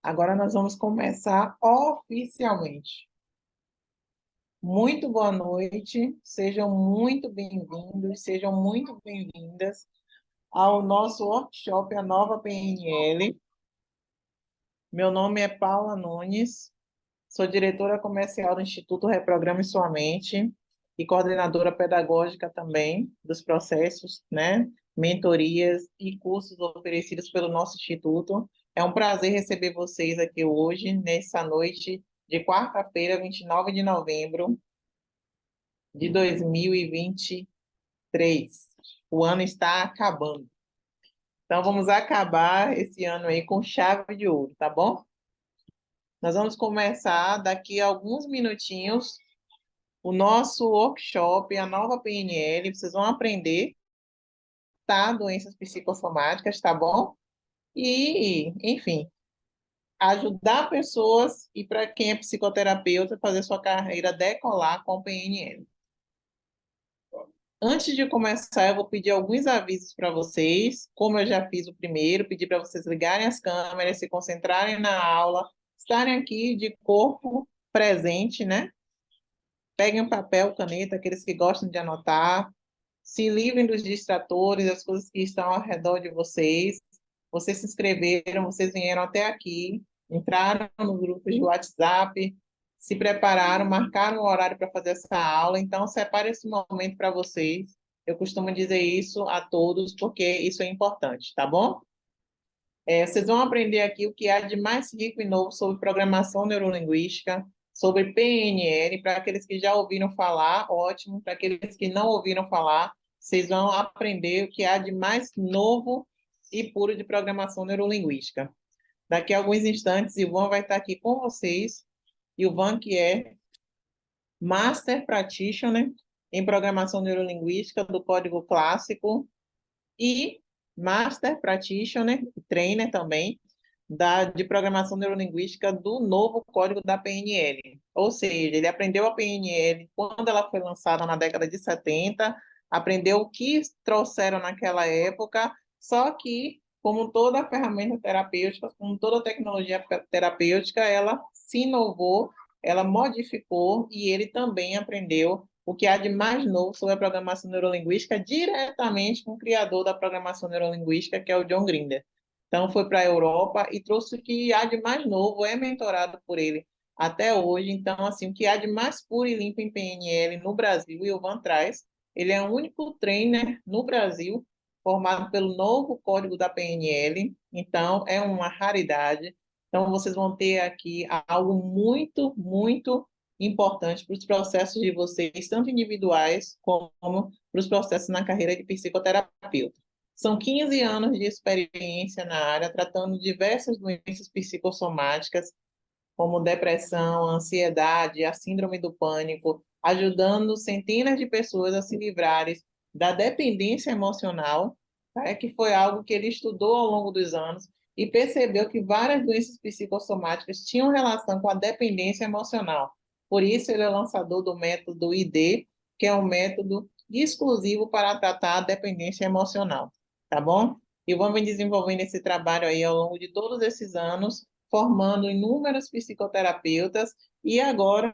Agora nós vamos começar oficialmente. Muito boa noite, sejam muito bem-vindos, sejam muito bem-vindas ao nosso workshop A Nova PNL. Meu nome é Paula Nunes, sou diretora comercial do Instituto Reprograme Sua Mente e coordenadora pedagógica também dos processos, né? Mentorias e cursos oferecidos pelo nosso instituto. É um prazer receber vocês aqui hoje, nessa noite de quarta-feira, 29 de novembro de 2023. O ano está acabando. Então, vamos acabar esse ano aí com chave de ouro, tá bom? Nós vamos começar daqui a alguns minutinhos o nosso workshop, a nova PNL. Vocês vão aprender, tá? Doenças psicossomáticas, tá bom? E, enfim, ajudar pessoas e para quem é psicoterapeuta fazer sua carreira decolar com o PNL. Antes de começar, eu vou pedir alguns avisos para vocês. Como eu já fiz o primeiro, pedir para vocês ligarem as câmeras, se concentrarem na aula, estarem aqui de corpo presente, né? Peguem um papel, caneta, aqueles que gostam de anotar. Se livrem dos distratores, das coisas que estão ao redor de vocês. Vocês se inscreveram, vocês vieram até aqui, entraram no grupo de WhatsApp, se prepararam, marcaram o horário para fazer essa aula. Então, separe esse momento para vocês. Eu costumo dizer isso a todos, porque isso é importante, tá bom? Vocês vão aprender aqui o que há de mais rico e novo sobre programação neurolinguística, sobre PNL. Para aqueles que já ouviram falar, ótimo. Para aqueles que não ouviram falar, vocês vão aprender o que há de mais novo e puro de programação neurolinguística. Daqui a alguns instantes, Ivan vai estar aqui com vocês. Ivan, que é Master Practitioner em Programação Neurolinguística do Código Clássico e Master Practitioner, Trainer também, de Programação Neurolinguística do novo Código da PNL. Ou seja, ele aprendeu a PNL quando ela foi lançada na década de 70, aprendeu o que trouxeram naquela época, só que, como toda ferramenta terapêutica, como toda tecnologia terapêutica, ela se inovou, ela modificou e ele também aprendeu o que há de mais novo sobre a programação neurolinguística diretamente com o criador da programação neurolinguística, que é o John Grinder. Então, foi para a Europa e trouxe o que há de mais novo, é mentorado por ele até hoje. Então, assim, o que há de mais puro e limpo em PNL no Brasil, e o Van traz, ele é o único trainer no Brasil formado pelo novo código da PNL. Então, é uma raridade. Então, vocês vão ter aqui algo muito, muito importante para os processos de vocês, tanto individuais como para os processos na carreira de psicoterapeuta. São 15 anos de experiência na área, tratando diversas doenças psicossomáticas, como depressão, ansiedade, a síndrome do pânico, ajudando centenas de pessoas a se livrarem da dependência emocional, tá? Que foi algo que ele estudou ao longo dos anos e percebeu que várias doenças psicossomáticas tinham relação com a dependência emocional. Por isso, ele é lançador do método ID, que é um método exclusivo para tratar a dependência emocional, tá bom? E vamos desenvolvendo esse trabalho aí ao longo de todos esses anos, formando inúmeros psicoterapeutas e agora,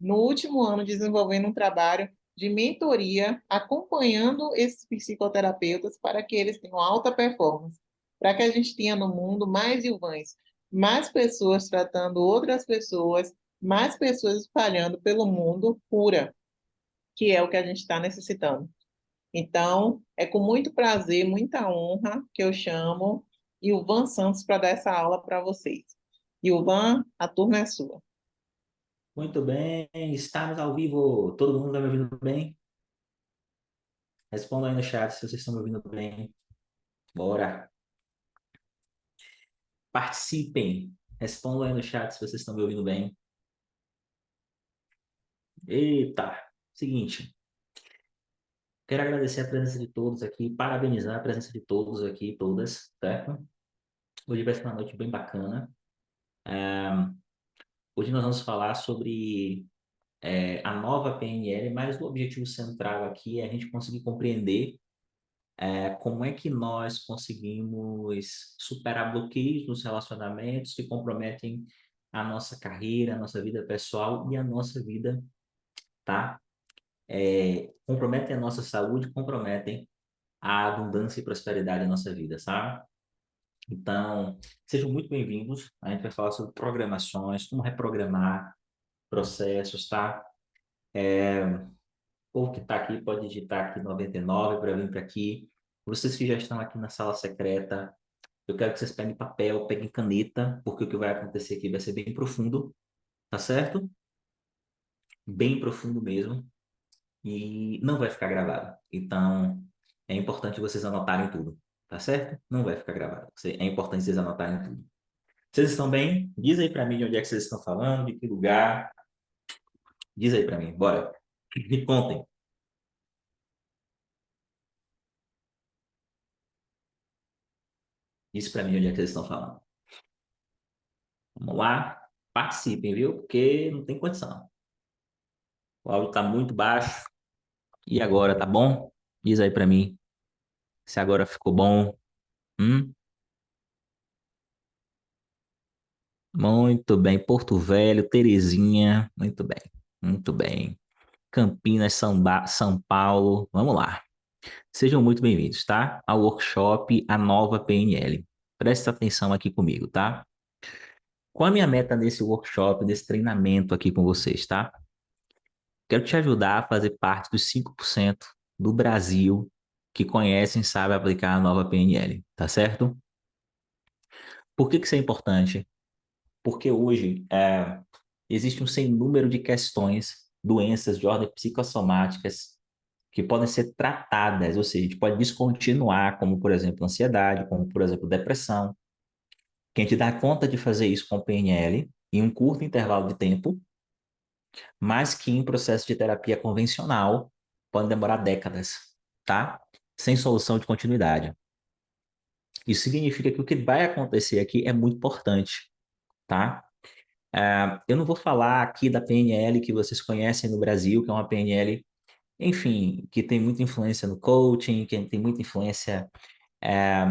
no último ano, desenvolvendo um trabalho de mentoria, acompanhando esses psicoterapeutas para que eles tenham alta performance, para que a gente tenha no mundo mais Ilvãs, mais pessoas tratando outras pessoas, mais pessoas espalhando pelo mundo cura, que é o que a gente está necessitando. Então, é com muito prazer, muita honra que eu chamo Ilvan Santos para dar essa aula para vocês. Ilvan, a turma é sua. Muito bem, estamos ao vivo. Todo mundo está me ouvindo bem? Responda aí no chat se vocês estão me ouvindo bem. Bora. Participem. Respondam aí no chat se vocês estão me ouvindo bem. Eita. Seguinte, quero agradecer a presença de todos aqui, parabenizar a presença de todos aqui, todas, certo? Hoje vai ser uma noite bem bacana. Hoje nós vamos falar sobre a nova PNL, mas o objetivo central aqui é a gente conseguir compreender como é que nós conseguimos superar bloqueios nos relacionamentos que comprometem a nossa carreira, a nossa vida pessoal e a nossa vida, tá? Comprometem a nossa saúde, comprometem a abundância e prosperidade da nossa vida, sabe? Então, sejam muito bem-vindos. A gente vai falar sobre programações, como reprogramar processos, tá? O povo que está aqui pode digitar aqui 99 para vir para aqui. Vocês que já estão aqui na sala secreta, eu quero que vocês peguem papel, peguem caneta, porque o que vai acontecer aqui vai ser bem profundo, tá certo? Bem profundo mesmo. E não vai ficar gravado. Então, é importante vocês anotarem tudo, tá certo? Não vai ficar gravado. É importante vocês anotarem tudo. Vocês estão bem? Diz aí para mim de onde é que vocês estão falando, de que lugar. Diz aí para mim, bora. Me contem. Diz para mim onde é que vocês estão falando. Vamos lá. Participem, viu? Porque não tem condição. O áudio está muito baixo. E agora, tá bom? Diz aí para mim se agora ficou bom. Hum? Muito bem. Porto Velho, Terezinha. Muito bem. Muito bem. Campinas, São Paulo. Vamos lá. Sejam muito bem-vindos, tá? Ao workshop A Nova PNL. Presta atenção aqui comigo, tá? Qual a minha meta nesse workshop, nesse treinamento aqui com vocês, tá? Quero te ajudar a fazer parte dos 5% do Brasil que conhecem e sabem aplicar a nova PNL, tá certo? Por que que isso é importante? Porque hoje existe um sem número de questões, doenças de ordem psicossomáticas que podem ser tratadas, ou seja, a gente pode descontinuar, como por exemplo ansiedade, como por exemplo depressão, que a gente dá conta de fazer isso com PNL em um curto intervalo de tempo, mas que em processo de terapia convencional pode demorar décadas, tá? Sem solução de continuidade. Isso significa que o que vai acontecer aqui é muito importante, tá? Eu não vou falar aqui da PNL que vocês conhecem no Brasil, que é uma PNL, enfim, que tem muita influência no coaching, que tem muita influência é,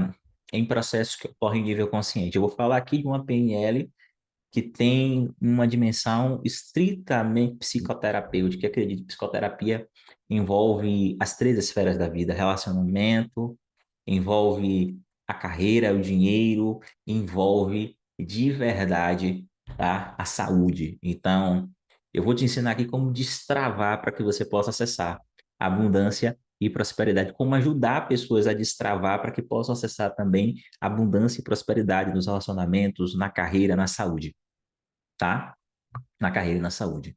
em processos que ocorrem em nível consciente. Eu vou falar aqui de uma PNL que tem uma dimensão estritamente psicoterapêutica. Acredito que psicoterapia envolve as três esferas da vida: relacionamento, envolve a carreira, o dinheiro, envolve de verdade, tá? A saúde. Então, eu vou te ensinar aqui como destravar para que você possa acessar abundância e prosperidade, como ajudar pessoas a destravar para que possam acessar também abundância e prosperidade nos relacionamentos, na carreira, na saúde, tá? Na carreira e na saúde.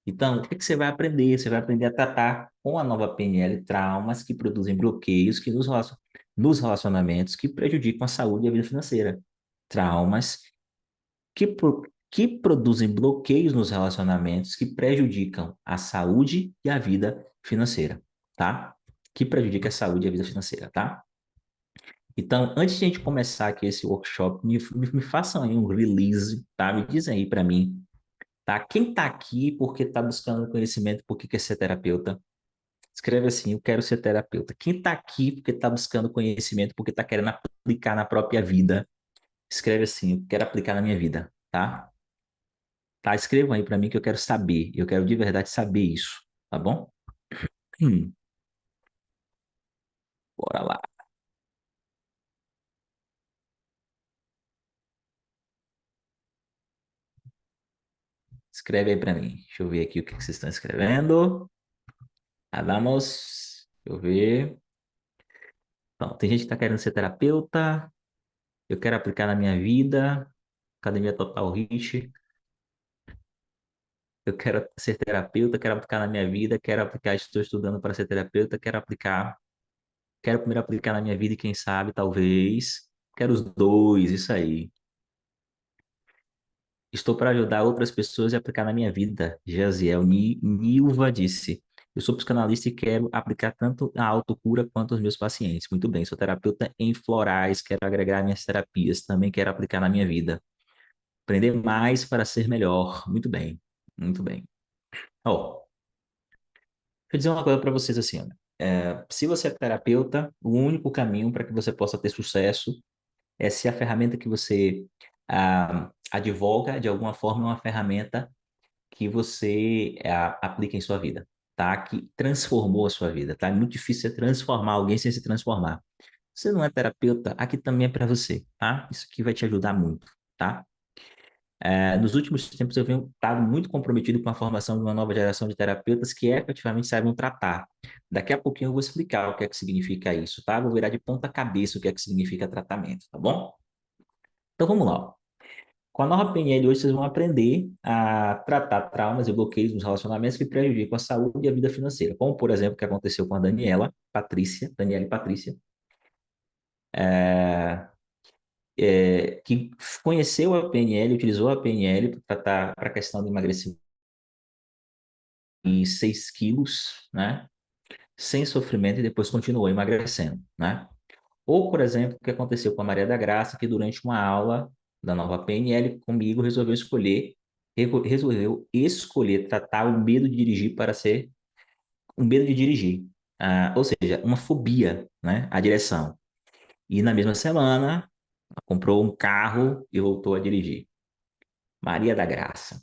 Então, o que que você vai aprender? Você vai aprender a tratar com a nova PNL traumas que produzem bloqueios que nos relacionamentos que prejudicam a saúde e a vida financeira. Traumas que produzem bloqueios nos relacionamentos que prejudicam a saúde e a vida financeira, tá? Que prejudica a saúde e a vida financeira, tá? Então, antes de a gente começar aqui esse workshop, me façam aí um release, tá? Me dizem aí para mim, tá? Quem tá aqui porque tá buscando conhecimento, porque quer ser terapeuta? Escreve assim, eu quero ser terapeuta. Quem tá aqui porque tá buscando conhecimento, porque tá querendo aplicar na própria vida? Escreve assim, eu quero aplicar na minha vida, tá? Tá, escrevam aí para mim que eu quero saber. Eu quero de verdade saber isso, tá bom? Hum, bora lá. Escreve aí para mim. Deixa eu ver aqui o que que vocês estão escrevendo. Vamos. Deixa eu ver. Então, tem gente que tá querendo ser terapeuta. Eu quero aplicar na minha vida. Academia Total Reach. Eu quero ser terapeuta, quero aplicar na minha vida, quero aplicar, estou estudando para ser terapeuta, quero aplicar, quero primeiro aplicar na minha vida e quem sabe, talvez. Quero os dois, isso aí. Estou para ajudar outras pessoas a aplicar na minha vida. Jaziel Nilva disse. Eu sou psicanalista e quero aplicar tanto a autocura quanto aos meus pacientes. Muito bem, sou terapeuta em florais, quero agregar minhas terapias, também quero aplicar na minha vida. Aprender mais para ser melhor. Muito bem, muito bem. Ó, deixa eu dizer uma coisa para vocês assim, ó. Se você é terapeuta, o único caminho para que você possa ter sucesso é se a ferramenta que você advoga, de alguma forma, é uma ferramenta que você aplica em sua vida, tá? Que transformou a sua vida, tá? É muito difícil você transformar alguém sem se transformar. Você não é terapeuta, aqui também é para você, tá? Isso aqui vai te ajudar muito, tá? Nos últimos tempos eu venho estado muito comprometido com a formação de uma nova geração de terapeutas que efetivamente saibam tratar. Daqui a pouquinho eu vou explicar o que é que significa isso, tá? Vou virar de ponta cabeça o que é que significa tratamento, tá bom? Então vamos lá, ó. Com a nova PNL hoje vocês vão aprender a tratar traumas e bloqueios nos relacionamentos que prejudicam a saúde e a vida financeira, como por exemplo o que aconteceu com a Daniela e Patrícia, é, que conheceu a PNL, utilizou a PNL para tratar para a questão do emagrecimento em 6 quilos, né? Sem sofrimento e depois continuou emagrecendo, né? Ou, por exemplo, o que aconteceu com a Maria da Graça, que durante uma aula da nova PNL comigo resolveu escolher tratar o medo de dirigir para ser um medo de dirigir, ou seja, uma fobia, né? A direção. E na mesma semana, comprou um carro e voltou a dirigir. Maria da Graça.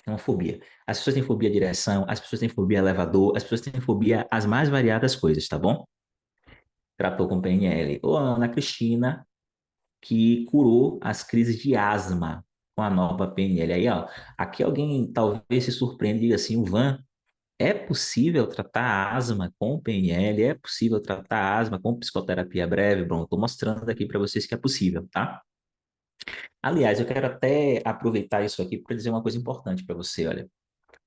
É uma fobia. As pessoas têm fobia à direção, as pessoas têm fobia a elevador, as pessoas têm fobia às mais variadas coisas, tá bom? Tratou com PNL. Ou a Ana Cristina, que curou as crises de asma com a nova PNL. Aí, ó, aqui alguém talvez se surpreenda e diga assim, Van, é possível tratar asma com PNL? É possível tratar asma com psicoterapia breve? Bom, estou mostrando aqui para vocês que é possível, tá? Aliás, eu quero até aproveitar isso aqui para dizer uma coisa importante para você, olha.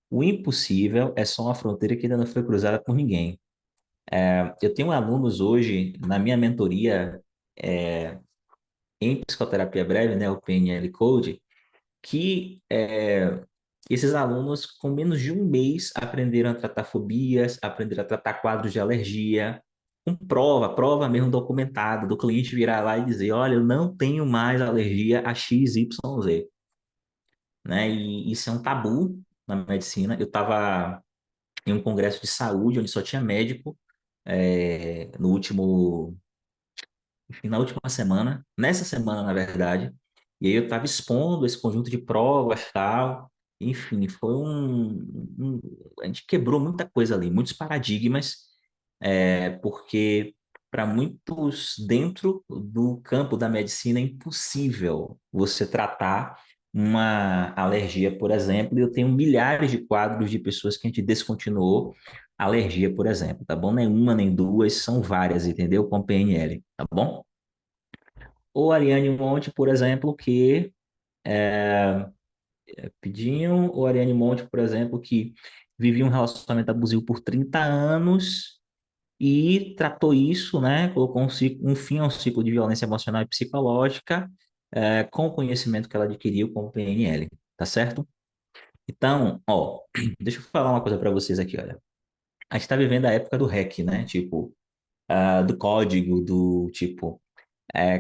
O impossível é só uma fronteira que ainda não foi cruzada por ninguém. Eu tenho alunos hoje na minha mentoria em psicoterapia breve, né, o PNL Code, que esses alunos, com menos de um mês, aprenderam a tratar fobias, aprenderam a tratar quadros de alergia, com prova mesmo documentada, do cliente virar lá e dizer, olha, eu não tenho mais alergia a X, Y, Z, né? E isso é um tabu na medicina. Eu estava em um congresso de saúde, onde só tinha médico, no último enfim, na última semana, nessa semana, na verdade, e aí eu estava expondo esse conjunto de provas, tal, enfim, a gente quebrou muita coisa ali, muitos paradigmas, porque para muitos dentro do campo da medicina é impossível você tratar uma alergia, por exemplo, e eu tenho milhares de quadros de pessoas que a gente descontinuou alergia, por exemplo, tá bom? Nem uma, nem duas, são várias, entendeu? Com PNL, tá bom? Ou Ariane Monte, por exemplo, que pediam, ou Ariane Monte, por exemplo, que vivia um relacionamento abusivo por 30 anos e tratou isso, né? Colocou um fim ao ciclo de violência emocional e psicológica, com o conhecimento que ela adquiriu com o PNL, tá certo? Então, ó, deixa eu falar uma coisa para vocês aqui, olha. A gente está vivendo a época do hack, né? Tipo, do código, do tipo,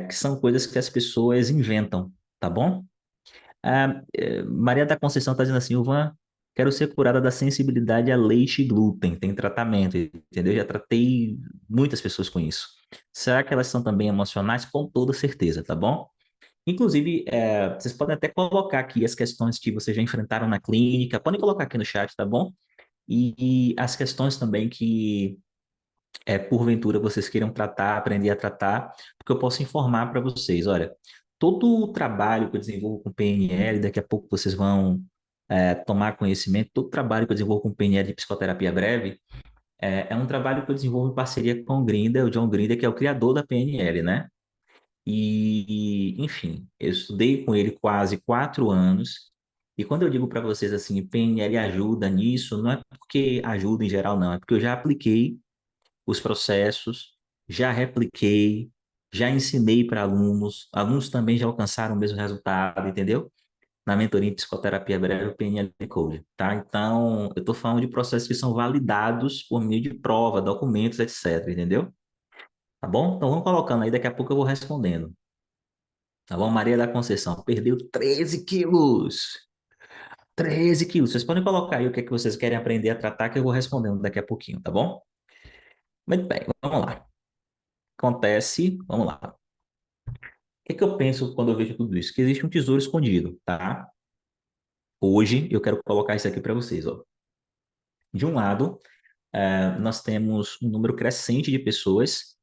que são coisas que as pessoas inventam, tá bom? Maria da Conceição está dizendo assim, Ivan, quero ser curada da sensibilidade a leite e glúten, tem tratamento, entendeu? Já tratei muitas pessoas com isso. Será que elas são também emocionais? Com toda certeza, tá bom? Inclusive, vocês podem até colocar aqui as questões que vocês já enfrentaram na clínica, podem colocar aqui no chat, tá bom? E as questões também que, porventura, vocês queiram tratar, aprender a tratar, porque eu posso informar para vocês, olha, todo o trabalho que eu desenvolvo com PNL, daqui a pouco vocês vão tomar conhecimento, todo o trabalho que eu desenvolvo com PNL de psicoterapia breve, é um trabalho que eu desenvolvo em parceria com o Grinder, o John Grinder, que é o criador da PNL, né? Enfim, eu estudei com ele quase 4 anos, e quando eu digo para vocês assim, PNL ajuda nisso, não é porque ajuda em geral, não, é porque eu já apliquei os processos, já repliquei, já ensinei para alunos, alunos também já alcançaram o mesmo resultado, entendeu? Na mentoria em psicoterapia breve, o PNL Code, tá? Então, eu estou falando de processos que são validados por meio de prova, documentos, etc, entendeu? Tá bom? Então, vamos colocando aí, daqui a pouco eu vou respondendo. Tá bom? Maria da Conceição, perdeu 13 quilos! 13 quilos! Vocês podem colocar aí o que é que vocês querem aprender a tratar, que eu vou respondendo daqui a pouquinho, tá bom? Muito bem, vamos lá. Acontece, vamos lá. O que que eu penso quando eu vejo tudo isso? Que existe um tesouro escondido, tá? Hoje eu quero colocar isso aqui para vocês, ó. De um lado, nós temos um número crescente de pessoas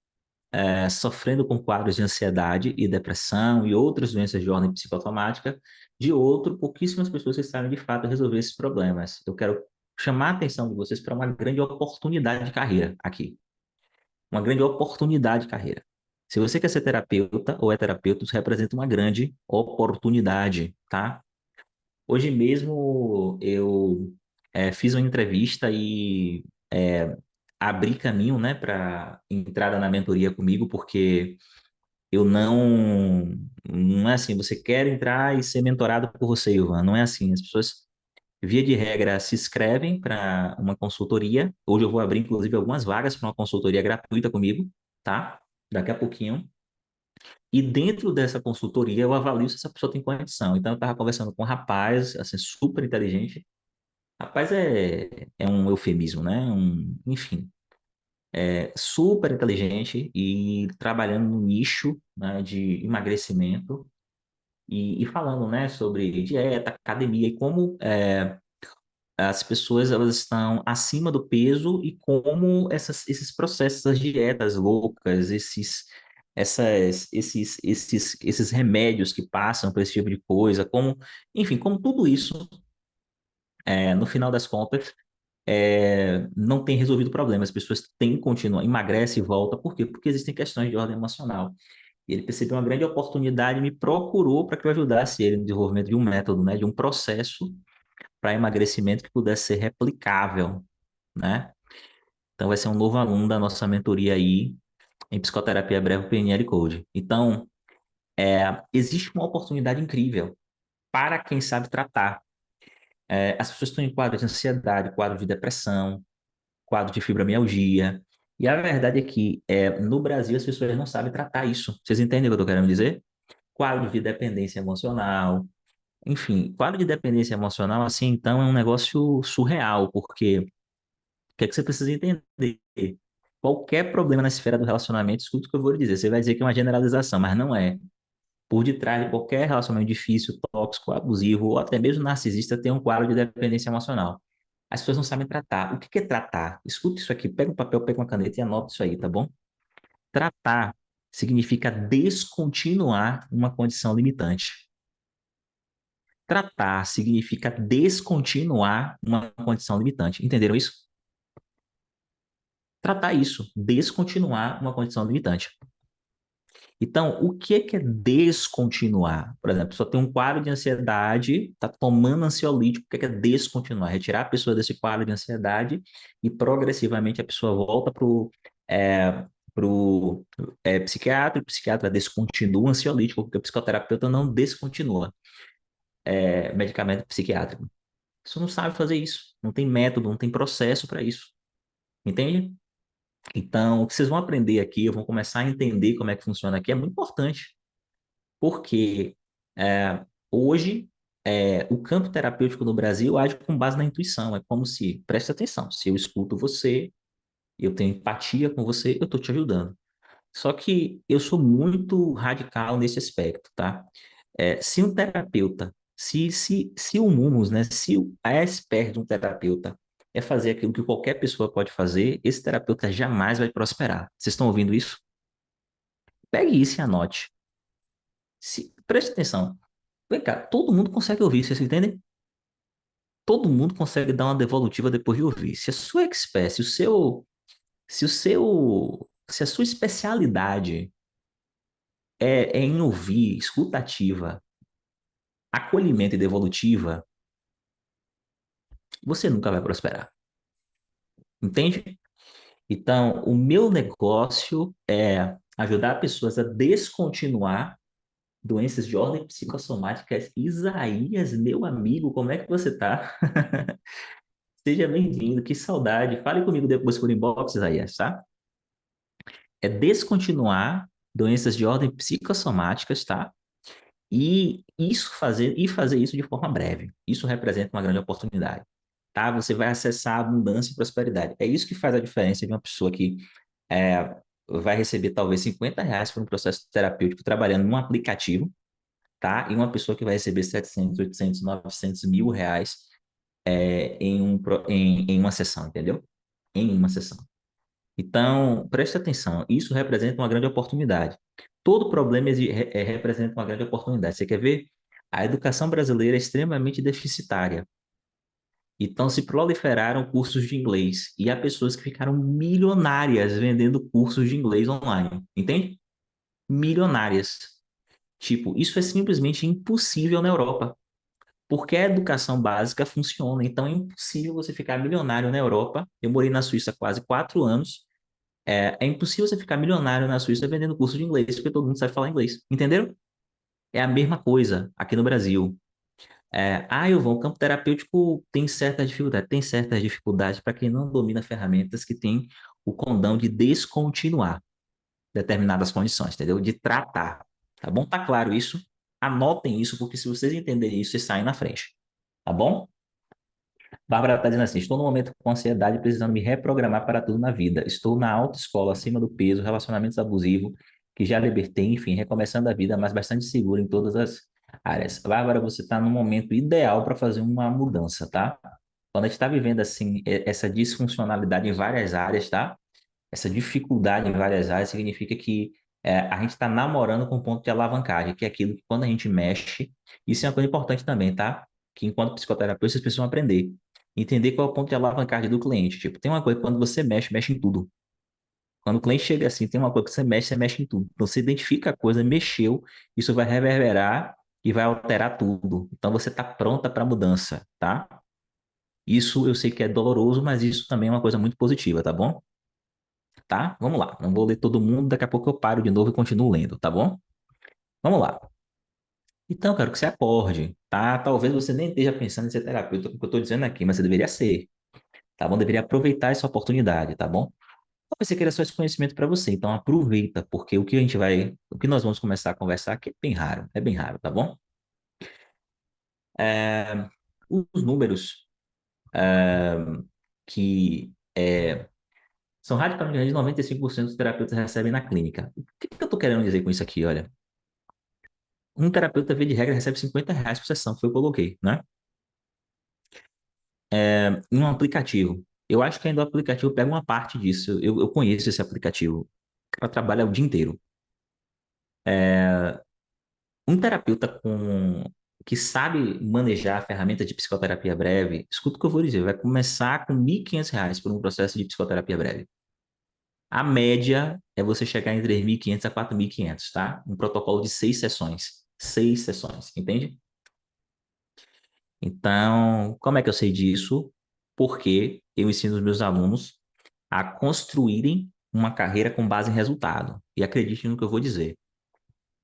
sofrendo com quadros de ansiedade e depressão e outras doenças de ordem psicossomática. De outro, pouquíssimas pessoas que sabem de fato resolver esses problemas. Eu quero chamar a atenção de vocês para uma grande oportunidade de carreira aqui. Uma grande oportunidade de carreira. Se você quer ser terapeuta ou é terapeuta, isso representa uma grande oportunidade, tá? Hoje mesmo eu fiz uma entrevista e abri caminho, né, para entrada na mentoria comigo, porque eu não é assim, você quer entrar e ser mentorado por você, Ivan, não é assim. As pessoas, via de regra, se inscrevem para uma consultoria. Hoje eu vou abrir, inclusive, algumas vagas para uma consultoria gratuita comigo, tá? Daqui a pouquinho. E dentro dessa consultoria eu avalio se essa pessoa tem condição. Então eu estava conversando com um rapaz, assim, super inteligente. Rapaz é um eufemismo, né? Enfim, super inteligente e trabalhando no nicho, né, de emagrecimento e falando, né, sobre dieta, academia e como as pessoas elas estão acima do peso e como esses processos, essas dietas loucas, esses remédios que passam por esse tipo de coisa, como, enfim, como tudo isso, no final das contas, não tem resolvido o problema. As pessoas têm continuar, emagrece e volta. Por quê? Porque existem questões de ordem emocional. E ele percebeu uma grande oportunidade e me procurou para que eu ajudasse ele no desenvolvimento de um método, né, de um processo para emagrecimento que pudesse ser replicável, né? Então vai ser um novo aluno da nossa mentoria aí em psicoterapia breve PNL Code. Então, existe uma oportunidade incrível para quem sabe tratar. As pessoas estão em quadro de ansiedade, quadro de depressão, quadro de fibromialgia. E a verdade é que no Brasil as pessoas não sabem tratar isso. Vocês entendem o que eu estou querendo dizer? Quadro de dependência emocional. Enfim, quadro de dependência emocional, assim, então, é um negócio surreal, porque o que é que você precisa entender? Qualquer problema na esfera do relacionamento, escuta o que eu vou lhe dizer. Você vai dizer que é uma generalização, mas não é. Por detrás de qualquer relacionamento difícil, tóxico, abusivo ou até mesmo narcisista, tem um quadro de dependência emocional. As pessoas não sabem tratar. O que que é tratar? Escuta isso aqui, pega um papel, pega uma caneta e anota isso aí, tá bom? Tratar significa descontinuar uma condição limitante. Tratar significa descontinuar uma condição limitante. Entenderam isso? Tratar isso, descontinuar uma condição limitante. Então, o que é descontinuar? Por exemplo, só tem um quadro de ansiedade, está tomando ansiolítico, o que é descontinuar? Retirar a pessoa desse quadro de ansiedade e progressivamente a pessoa volta para o psiquiatra, e o psiquiatra descontinua o ansiolítico, porque o psicoterapeuta não descontinua medicamento psiquiátrico. Você não sabe fazer isso, não tem método, não tem processo para isso, entende? Então, o que vocês vão aprender aqui, vão começar a entender como é que funciona aqui, é muito importante. Porque hoje o campo terapêutico no Brasil age com base na intuição. É como se, preste atenção, se eu escuto você, eu tenho empatia com você, eu estou te ajudando. Só que eu sou muito radical nesse aspecto, tá? Se um terapeuta, se o humus, né, se a expert de um terapeuta é fazer aquilo que qualquer pessoa pode fazer, esse terapeuta jamais vai prosperar. Vocês estão ouvindo isso? Pegue isso e anote. Preste atenção. Vem cá, todo mundo consegue ouvir, vocês entendem? Todo mundo consegue dar uma devolutiva depois de ouvir. Se a sua expert, se a sua especialidade é em ouvir, escutativa, acolhimento e devolutiva, você nunca vai prosperar. Entende? Então, o meu negócio é ajudar pessoas a descontinuar doenças de ordem psicossomática. Isaías, meu amigo, como é que você tá? Seja bem-vindo, que saudade. Fale comigo depois por inbox, Isaías, tá? É descontinuar doenças de ordem psicossomáticas, tá? E fazer isso de forma breve. Isso representa uma grande oportunidade, tá? Você vai acessar abundância e prosperidade. É isso que faz a diferença de uma pessoa que vai receber talvez R$ 50 por um processo terapêutico trabalhando num aplicativo, tá? E uma pessoa que vai receber 700, 800, 900 mil reais em uma sessão, entendeu? Em uma sessão. Então, preste atenção, isso representa uma grande oportunidade. Todo problema representa uma grande oportunidade. Você quer ver? A educação brasileira é extremamente deficitária. Então, se proliferaram cursos de inglês e há pessoas que ficaram milionárias vendendo cursos de inglês online, entende? Milionárias. Tipo, isso é simplesmente impossível na Europa, porque a educação básica funciona. Então, é impossível você ficar milionário na Europa. Eu morei na Suíça há quase 4 anos. É impossível você ficar milionário na Suíça vendendo curso de inglês, porque todo mundo sabe falar inglês. Entenderam? É a mesma coisa aqui no Brasil. Eu vou, o campo terapêutico tem certa dificuldade. Tem certas dificuldades para quem não domina ferramentas que têm o condão de descontinuar determinadas condições, entendeu? De tratar. Tá bom? Tá claro isso? Anotem isso, porque se vocês entenderem isso, vocês saem na frente. Tá bom? Bárbara está dizendo assim: estou no momento com ansiedade, precisando me reprogramar para tudo na vida. Estou na autoescola, acima do peso, relacionamentos abusivos, que já libertei, enfim, recomeçando a vida, mas bastante segura em todas as áreas. Bárbara, você está no momento ideal para fazer uma mudança, tá? Quando a gente está vivendo assim, essa disfuncionalidade em várias áreas, tá? Essa dificuldade em várias áreas significa que a gente está namorando com um ponto de alavancagem, que é aquilo que quando a gente mexe, isso é uma coisa importante também, tá? Que enquanto psicoterapeuta vocês precisam aprender. Entender qual é o ponto de alavancagem do cliente. Tipo, tem uma coisa que quando você mexe, mexe em tudo. Quando o cliente chega assim, tem uma coisa que você mexe em tudo. Então você identifica a coisa, mexeu, isso vai reverberar e vai alterar tudo. Então você está pronta para a mudança, tá? Isso eu sei que é doloroso, mas isso também é uma coisa muito positiva, tá bom? Tá? Vamos lá. Não vou ler todo mundo, daqui a pouco eu paro de novo e continuo lendo, tá bom? Vamos lá. Então, eu quero que você acorde, tá? Talvez você nem esteja pensando em ser terapeuta, como eu estou dizendo aqui, mas você deveria ser, tá bom? Deveria aproveitar essa oportunidade, tá bom? Talvez você queira só esse conhecimento para você, então aproveita, porque o que nós vamos começar a conversar aqui é bem raro, tá bom? É, os números é, que são radicalmente diferentes, 95% dos terapeutas recebem na clínica. O que que eu estou querendo dizer com isso aqui? Olha, um terapeuta, via de regra, recebe R$ 50 por sessão, que foi o que eu coloquei, né? Em um aplicativo. Eu acho que ainda o aplicativo pega uma parte disso. Eu conheço esse aplicativo. O cara trabalha o dia inteiro. Um terapeuta que sabe manejar a ferramenta de psicoterapia breve, escuta o que eu vou dizer, vai começar com R$ 1.500 por um processo de psicoterapia breve. A média é você chegar em 3.500 a 4.500, tá? Um protocolo de 6 sessões. 6 sessões, entende? Então, como é que eu sei disso? Porque eu ensino os meus alunos a construírem uma carreira com base em resultado. E acredite no que eu vou dizer.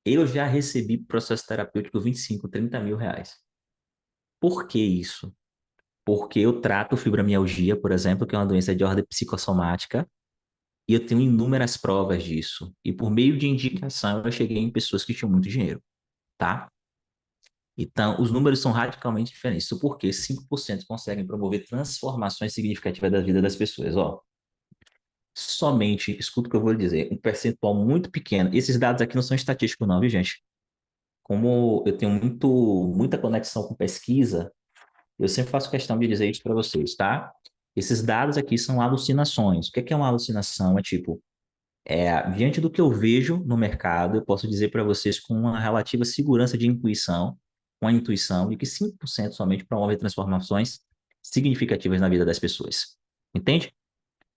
Eu já recebi processo terapêutico 25, 30 mil reais. Por que isso? Porque eu trato fibromialgia, por exemplo, que é uma doença de ordem psicossomática, e eu tenho inúmeras provas disso. E por meio de indicação, eu cheguei em pessoas que tinham muito dinheiro, tá? Então, os números são radicalmente diferentes. Isso porque 5% conseguem promover transformações significativas da vida das pessoas. Ó, somente, escuta o que eu vou lhe dizer, um percentual muito pequeno. Esses dados aqui não são estatísticos, não, viu, gente? Como eu tenho muita conexão com pesquisa, eu sempre faço questão de dizer isso para vocês, tá? Esses dados aqui são alucinações. O que é uma alucinação? É tipo, diante do que eu vejo no mercado, eu posso dizer para vocês com uma relativa segurança de intuição, com a intuição de que 5% somente promove transformações significativas na vida das pessoas. Entende?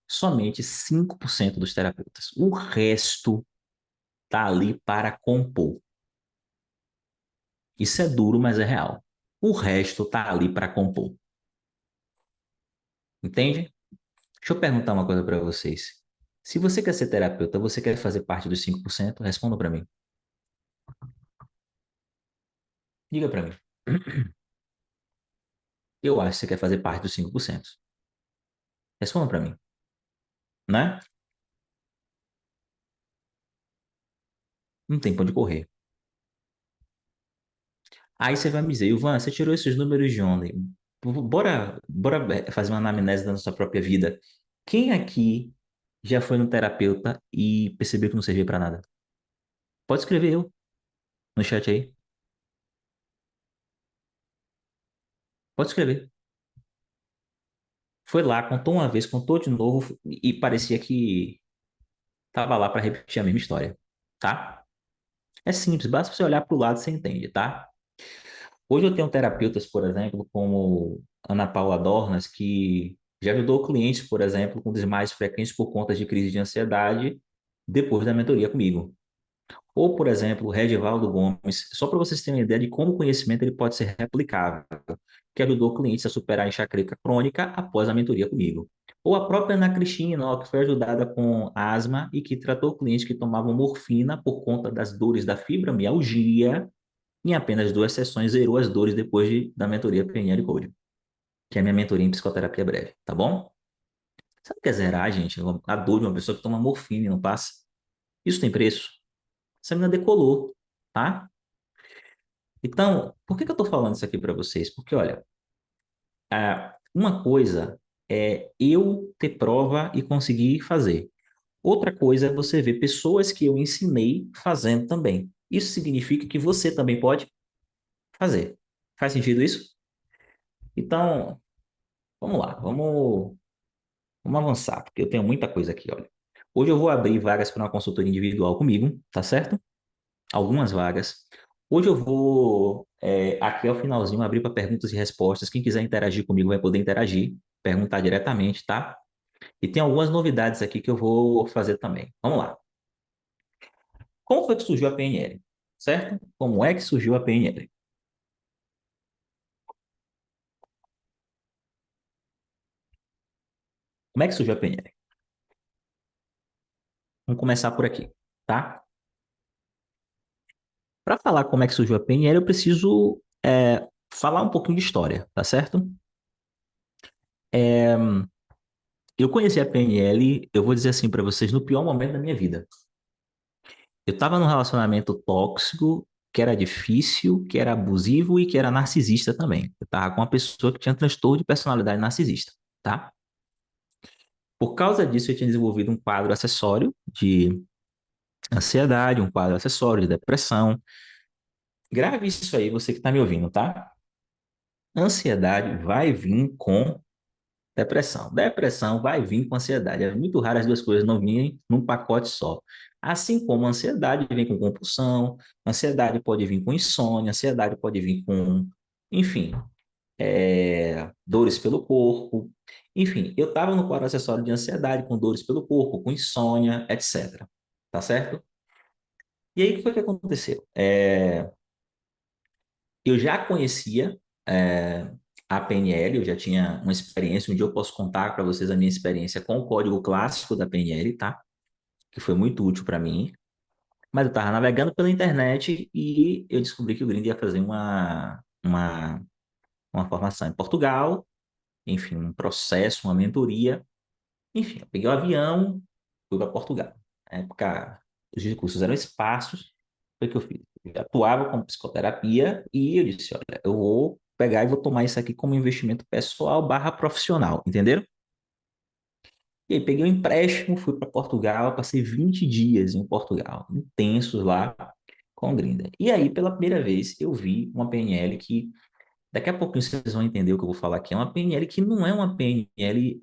Somente 5% dos terapeutas. O resto está ali para compor. Isso é duro, mas é real. O resto está ali para compor. Entende? Deixa eu perguntar uma coisa para vocês. Se você quer ser terapeuta, você quer fazer parte dos 5%? Responda para mim. Diga para mim. Eu acho que você quer fazer parte dos 5%. Responda para mim, né? Não tem pra onde correr. Aí você vai me dizer, Ivan, você tirou esses números de onde? Bora fazer uma anamnese da nossa própria vida. Quem aqui já foi no terapeuta e percebeu que não servia para nada? Pode escrever eu no chat aí. Pode escrever. Foi lá, contou uma vez, contou de novo e parecia que tava lá para repetir a mesma história, tá? É simples, basta você olhar para o lado e você entende, tá? Hoje eu tenho terapeutas, por exemplo, como Ana Paula Dornas, que já ajudou clientes, por exemplo, com desmaios frequentes por conta de crise de ansiedade depois da mentoria comigo. Ou, por exemplo, o Regivaldo Gomes, só para vocês terem uma ideia de como o conhecimento ele pode ser replicável, que ajudou clientes a superar a enxaqueca crônica após a mentoria comigo. Ou a própria Ana Cristina, ó, que foi ajudada com asma e que tratou clientes que tomavam morfina por conta das dores da fibromialgia. Em apenas 2 sessões, zerou as dores depois da mentoria PNL Code, que é a minha mentoria em psicoterapia breve, tá bom? Sabe o que é zerar, gente? A dor de uma pessoa que toma morfina e não passa? Isso tem preço. Essa menina decolou, tá? Então, por que que eu tô falando isso aqui para vocês? Porque, olha, uma coisa é eu ter prova e conseguir fazer. Outra coisa é você ver pessoas que eu ensinei fazendo também. Isso significa que você também pode fazer. Faz sentido isso? Então, vamos lá, vamos avançar, porque eu tenho muita coisa aqui, olha. Hoje eu vou abrir vagas para uma consultoria individual comigo, tá certo? Algumas vagas. Hoje eu vou, aqui ao finalzinho, abrir para perguntas e respostas. Quem quiser interagir comigo vai poder interagir, perguntar diretamente, tá? E tem algumas novidades aqui que eu vou fazer também. Vamos lá. Como foi que surgiu a PNL? Certo? Como é que surgiu a PNL? Como é que surgiu a PNL? Vamos começar por aqui, tá? Para falar como é que surgiu a PNL, eu preciso falar um pouquinho de história, tá certo? É, eu conheci a PNL, eu vou dizer assim para vocês, no pior momento da minha vida. Eu estava num relacionamento tóxico, que era difícil, que era abusivo e que era narcisista também. Eu estava com uma pessoa que tinha transtorno de personalidade narcisista, tá? Por causa disso, eu tinha desenvolvido um quadro acessório de ansiedade, um quadro acessório de depressão. Grave isso aí, você que está me ouvindo, tá? Ansiedade vai vir com depressão. Depressão vai vir com ansiedade. É muito raro as duas coisas não virem num pacote só. Assim como a ansiedade vem com compulsão, ansiedade pode vir com insônia, ansiedade pode vir com, enfim, dores pelo corpo. Enfim, eu estava no quadro acessório de ansiedade, com dores pelo corpo, com insônia, etc. Tá certo? E aí, o que foi que aconteceu? Eu já conhecia é, a PNL, eu já tinha uma experiência. Um dia eu posso contar para vocês a minha experiência com o código clássico da PNL, tá? Que foi muito útil para mim. Mas eu estava navegando pela internet e eu descobri que o Grind ia fazer uma formação em Portugal, enfim, um processo, uma mentoria. Enfim, eu peguei o avião, fui para Portugal. Na época, os recursos eram escassos. Foi o que eu fiz. Eu atuava com psicoterapia e eu disse, olha, eu vou pegar e vou tomar isso aqui como investimento pessoal barra profissional, entenderam? E aí peguei um empréstimo, fui para Portugal, passei 20 dias em Portugal, intensos lá com o Grindr. E aí, pela primeira vez, eu vi uma PNL que, daqui a pouquinho vocês vão entender o que eu vou falar aqui, é uma PNL que não é uma PNL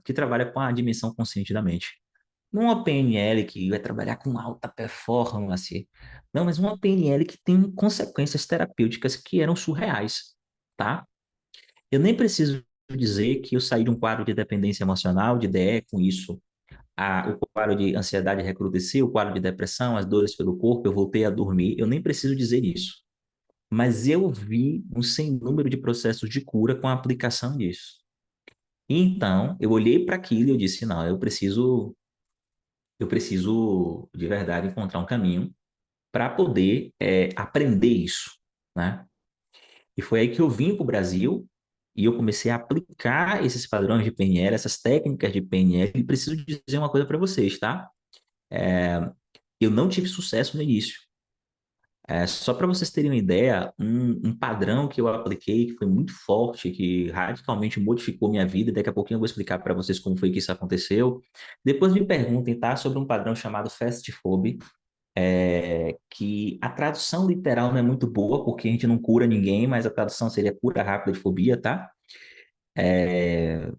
que trabalha com a dimensão consciente da mente. Não é uma PNL que vai trabalhar com alta performance. Não, mas uma PNL que tem consequências terapêuticas que eram surreais, tá? Eu nem preciso dizer que eu saí de um quadro de dependência emocional, de DE, com isso. O quadro de ansiedade recrudesceu, o quadro de depressão, as dores pelo corpo, eu voltei a dormir. Eu nem preciso dizer isso. Mas eu vi um sem número de processos de cura com a aplicação disso. Então, eu olhei para aquilo e eu disse, não, eu preciso de verdade encontrar um caminho para poder aprender isso, né? E foi aí que eu vim para o Brasil e eu comecei a aplicar esses padrões de PNL, essas técnicas de PNL. E preciso dizer uma coisa para vocês, tá? Eu não tive sucesso no início. Só para vocês terem uma ideia, um padrão que eu apliquei, que foi muito forte, que radicalmente modificou minha vida, daqui a pouquinho eu vou explicar para vocês como foi que isso aconteceu. Depois me perguntem, tá? Sobre um padrão chamado Fast Food, que a tradução literal não é muito boa, porque a gente não cura ninguém, mas a tradução seria cura rápida de fobia, tá? É,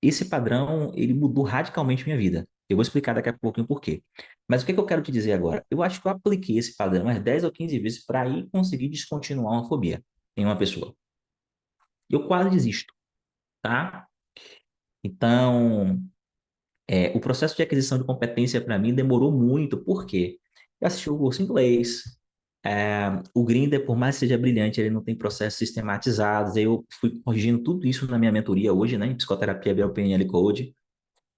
esse padrão, ele mudou radicalmente minha vida. Eu vou explicar daqui a pouquinho por quê. Mas o que que eu quero te dizer agora? Eu acho que eu apliquei esse padrão umas 10 ou 15 vezes para ir conseguir descontinuar uma fobia em uma pessoa. Eu quase desisto, tá? Então, o processo de aquisição de competência para mim demorou muito, por quê? Eu assisti o curso em inglês, o Grindr, por mais que seja brilhante, ele não tem processos sistematizados. Eu fui corrigindo tudo isso na minha mentoria hoje, né, em psicoterapia BLPNL Code.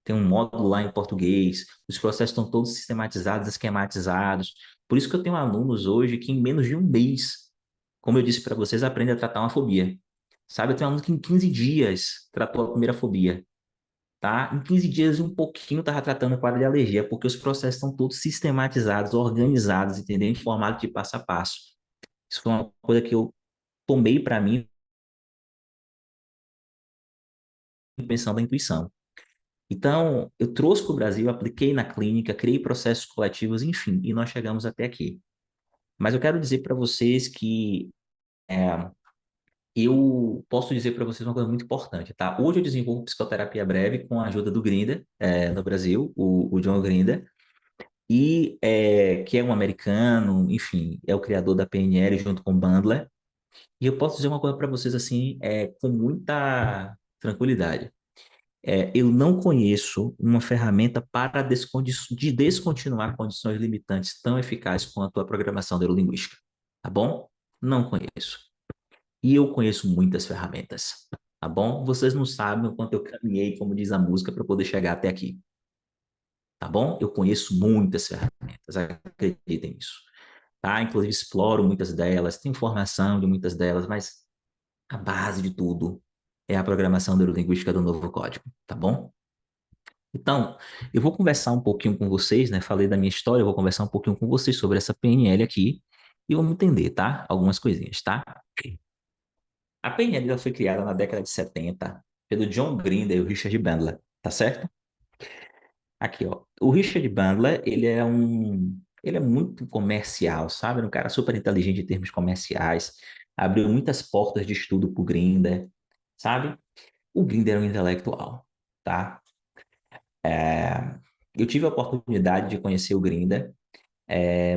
Tem um módulo lá em português, os processos estão todos sistematizados, esquematizados. Por isso que eu tenho alunos hoje que em menos de um mês, como eu disse para vocês, aprendem a tratar uma fobia. Sabe, eu tenho um aluno que em 15 dias tratou a primeira fobia, tá? Em 15 dias e um pouquinho estava tratando o quadro de alergia, porque os processos estão todos sistematizados, organizados, entendeu? Em formato de passo a passo. Isso foi uma coisa que eu tomei para mim, pensando da intuição. Então, eu trouxe para o Brasil, apliquei na clínica, criei processos coletivos, enfim, e nós chegamos até aqui. Mas eu quero dizer para vocês que eu posso dizer para vocês uma coisa muito importante, tá? Hoje eu desenvolvo psicoterapia breve com a ajuda do Grinder, no Brasil, o John Grinder, que é um americano, enfim, é o criador da PNL junto com o Bandler. E eu posso dizer uma coisa para vocês assim, com muita tranquilidade. Eu não conheço uma ferramenta para descontinuar condições limitantes tão eficazes quanto a programação neurolinguística, tá bom? Não conheço. E eu conheço muitas ferramentas, tá bom? Vocês não sabem o quanto eu caminhei, como diz a música, para poder chegar até aqui, tá bom? Eu conheço muitas ferramentas, acreditem nisso, tá? Inclusive exploro muitas delas, tenho informação de muitas delas, mas a base de tudo é a programação neurolinguística do novo código, tá bom? Então, eu vou conversar um pouquinho com vocês, né? Falei da minha história, eu vou conversar um pouquinho com vocês sobre essa PNL aqui e vamos entender, tá? Algumas coisinhas, tá? A PNL ela foi criada na década de 70 pelo John Grinder e o Richard Bandler, tá certo? Aqui, ó. O Richard Bandler, ele é muito comercial, sabe? Um cara super inteligente em termos comerciais, abriu muitas portas de estudo pro Grinder, sabe? O Grinder é um intelectual, tá? É, eu tive a oportunidade de conhecer o Grinder.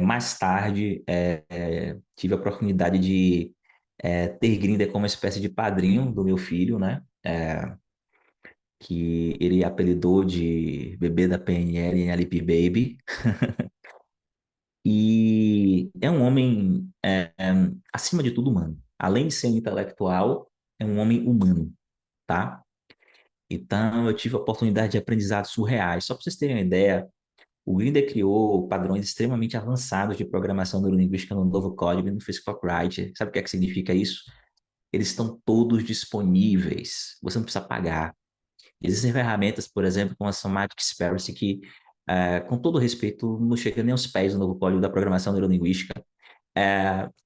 Mais tarde, tive a oportunidade de ter Grinder como uma espécie de padrinho do meu filho, né? Que ele apelidou de bebê da PNL em LP Baby. E é um homem, acima de tudo, humano. Além de ser um intelectual, é um homem humano, tá? Então, eu tive a oportunidade de aprendizados surreais. Só para vocês terem uma ideia, o Grinder criou padrões extremamente avançados de programação neurolinguística no novo código e no Write. Sabe o que é que significa isso? Eles estão todos disponíveis. Você não precisa pagar. Existem ferramentas, por exemplo, como a Somatic Experience, que, com todo respeito, não chega nem aos pés do novo código da programação neurolinguística.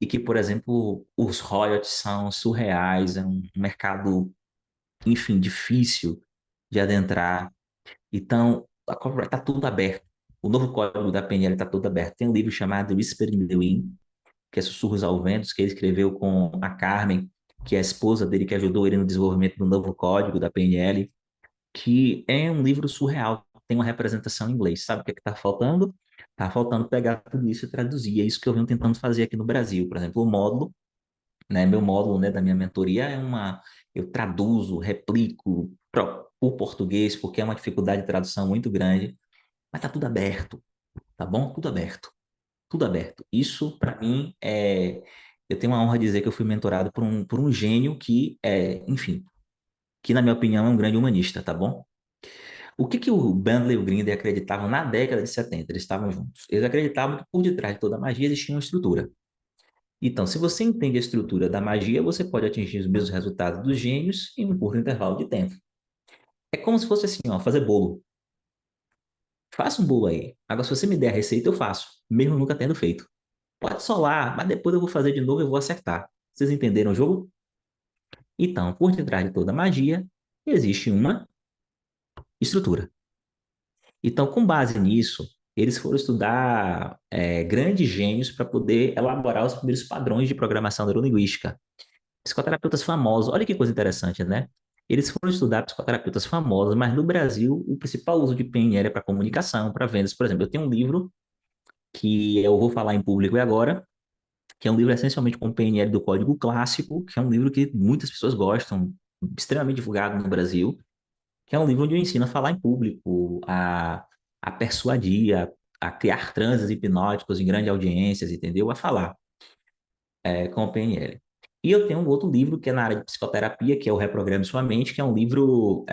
E que, por exemplo, os royalties são surreais, é um mercado, enfim, difícil de adentrar. Então, a copyright está tudo aberto. O novo código da PNL está todo aberto. Tem um livro chamado Whisper in the Wind, que é Sussurros ao Vento, que ele escreveu com a Carmen, que é a esposa dele, que ajudou ele no desenvolvimento do novo código da PNL, que é um livro surreal. Tem uma representação em inglês. Sabe o que está faltando? Está faltando pegar tudo isso e traduzir. É isso que eu venho tentando fazer aqui no Brasil. Por exemplo, o módulo, né? Meu módulo, né, da minha mentoria é uma... Eu traduzo, replico para o português, porque é uma dificuldade de tradução muito grande. Mas tá tudo aberto, tá bom? Tudo aberto, tudo aberto. Isso, para mim, eu tenho a honra de dizer que eu fui mentorado por um gênio que, enfim, que na minha opinião é um grande humanista, tá bom? O que que o Bandler e o Grinder acreditavam na década de 70? Eles estavam juntos. Eles acreditavam que por detrás de toda a magia existia uma estrutura. Então, se você entende a estrutura da magia, você pode atingir os mesmos resultados dos gênios em um curto intervalo de tempo. É como se fosse assim, ó, fazer bolo. Faça um bolo aí. Agora, se você me der a receita, eu faço, mesmo nunca tendo feito. Pode solar, mas depois eu vou fazer de novo e eu vou acertar. Vocês entenderam o jogo? Então, por detrás de toda magia, existe uma estrutura. Então, com base nisso, eles foram estudar grandes gênios para poder elaborar os primeiros padrões de programação neurolinguística. Psicoterapeutas famosos, olha que coisa interessante, né? Eles foram estudar psicoterapeutas famosos, mas no Brasil, o principal uso de PNL é para comunicação, para vendas. Por exemplo, eu tenho um livro que eu vou falar em público agora, que é um livro essencialmente com PNL do Código Clássico, que é um livro que muitas pessoas gostam, extremamente divulgado no Brasil, que é um livro onde eu ensino a falar em público, a persuadir, a criar transes hipnóticos em grandes audiências, entendeu? A falar com o PNL. E eu tenho um outro livro que é na área de psicoterapia, que é o Reprograme Sua Mente, que é um livro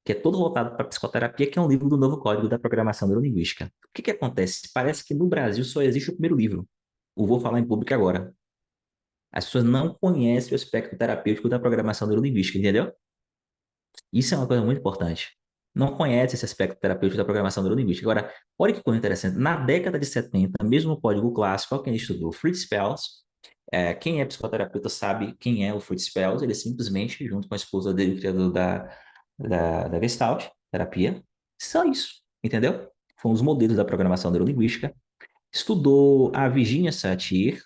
que é todo voltado para psicoterapia, que é um livro do novo Código da Programação Neurolinguística. O que que acontece? Parece que no Brasil só existe o primeiro livro. O Vou Falar em Público Agora. As pessoas não conhecem o aspecto terapêutico da programação neurolinguística, entendeu? Isso é uma coisa muito importante. Não conhece esse aspecto terapêutico da programação neurolinguística. Agora, olha que coisa interessante. Na década de 70, mesmo no Código Clássico, quem estudou Fritz Perls, quem é psicoterapeuta sabe quem é o Fritz Perls. Ele simplesmente, junto com a esposa dele, criador da Gestalt, terapia, só isso, entendeu? Foram os modelos da programação neurolinguística. Estudou a Virginia Satir,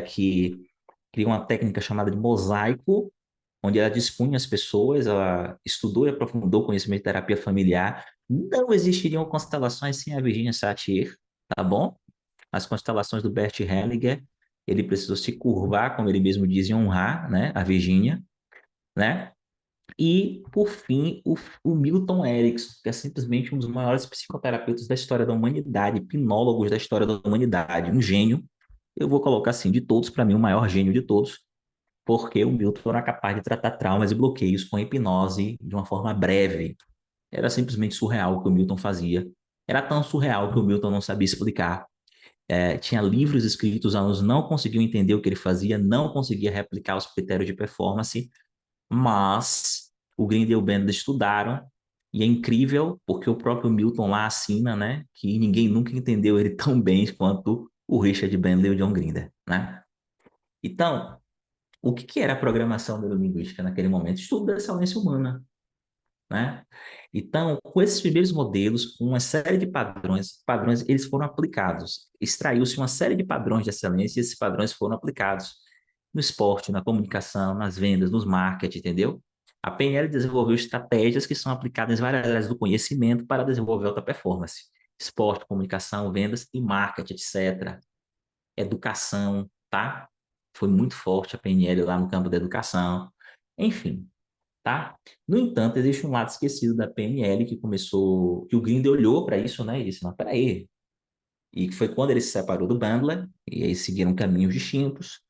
que criou uma técnica chamada de mosaico, onde ela dispunha as pessoas, ela estudou e aprofundou o conhecimento de terapia familiar. Não existiriam constelações sem a Virginia Satir, tá bom? As constelações do Bert Hellinger, ele precisou se curvar, como ele mesmo diz, e honrar, né, a Virginia, né? E, por fim, o Milton Erickson, que é simplesmente um dos maiores psicoterapeutas da história da humanidade, hipnólogos da história da humanidade, um gênio. Eu vou colocar assim, de todos, para mim, o maior gênio de todos, porque o Milton era capaz de tratar traumas e bloqueios com hipnose de uma forma breve. Era simplesmente surreal o que o Milton fazia. Era tão surreal que o Milton não sabia explicar. Tinha livros escritos, os alunos não conseguiam entender o que ele fazia, não conseguia replicar os critérios de performance, mas o Grinder e o Bender estudaram, e é incrível, porque o próprio Milton lá assina, né, que ninguém nunca entendeu ele tão bem quanto o Richard Bandler e o John Grinder, né? Então, o que que era a programação neurolinguística naquele momento? Estudo da excelência humana, né? Então, com esses primeiros modelos, com uma série de padrões eles foram aplicados. Extraiu-se uma série de padrões de excelência e esses padrões foram aplicados no esporte, na comunicação, nas vendas, nos marketing, entendeu? A PNL desenvolveu estratégias que são aplicadas em várias áreas do conhecimento para desenvolver alta performance. Esporte, comunicação, vendas e marketing, etc. Educação, tá? Foi muito forte a PNL lá no campo da educação. Enfim, tá? No entanto, existe um lado esquecido da PNL que começou, que o Grinder olhou para isso, né? E disse, não, peraí. E foi quando ele se separou do Bandler, e aí seguiram caminhos distintos.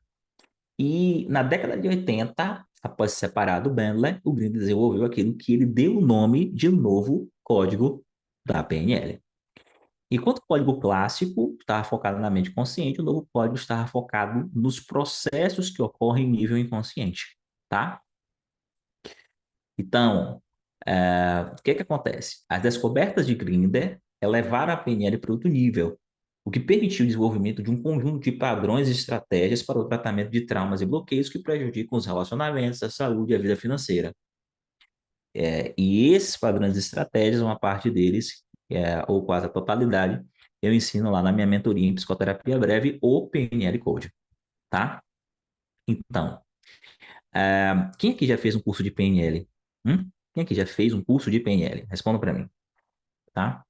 E na década de 80, após se separar do Bandler, o Grinder desenvolveu aquilo que ele deu o nome de novo código da PNL. Enquanto o código clássico estava focado na mente consciente, o novo código estava focado nos processos que ocorrem em nível inconsciente, tá? Então, o que que acontece? As descobertas de Grinder elevaram a PNL para outro nível, o que permitiu o desenvolvimento de um conjunto de padrões e estratégias para o tratamento de traumas e bloqueios que prejudicam os relacionamentos, a saúde e a vida financeira. E esses padrões e estratégias, uma parte deles, ou quase a totalidade, eu ensino lá na minha mentoria em psicoterapia breve, ou PNL Code, tá? Então, quem aqui já fez um curso de PNL? Quem aqui já fez um curso de PNL? Responda para mim, tá?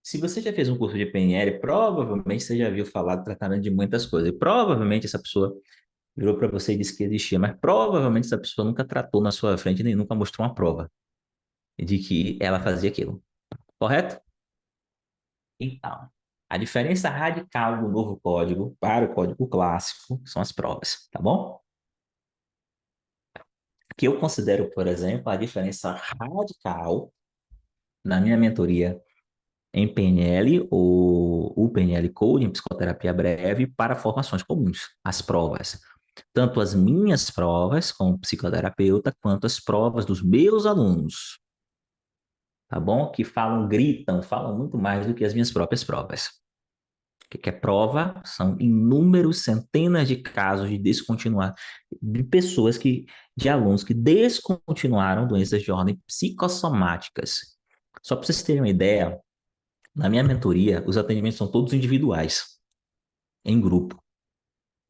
Se você já fez um curso de PNL, provavelmente você já viu falar do tratamento de muitas coisas. E provavelmente essa pessoa virou para você e disse que existia, mas provavelmente essa pessoa nunca tratou na sua frente nem nunca mostrou uma prova de que ela fazia aquilo. Correto? Então, a diferença radical do novo código para o código clássico são as provas, tá bom? Que eu considero, por exemplo, a diferença radical na minha mentoria em PNL, ou o PNL Code, em psicoterapia breve, para formações comuns, as provas. Tanto as minhas provas como psicoterapeuta, quanto as provas dos meus alunos, tá bom? Que falam, gritam, falam muito mais do que as minhas próprias provas. que é prova? São inúmeros, centenas de casos de descontinuar, de pessoas de alunos que descontinuaram doenças de ordem psicossomáticas. Só para vocês terem uma ideia, na minha mentoria, os atendimentos são todos individuais, em grupo.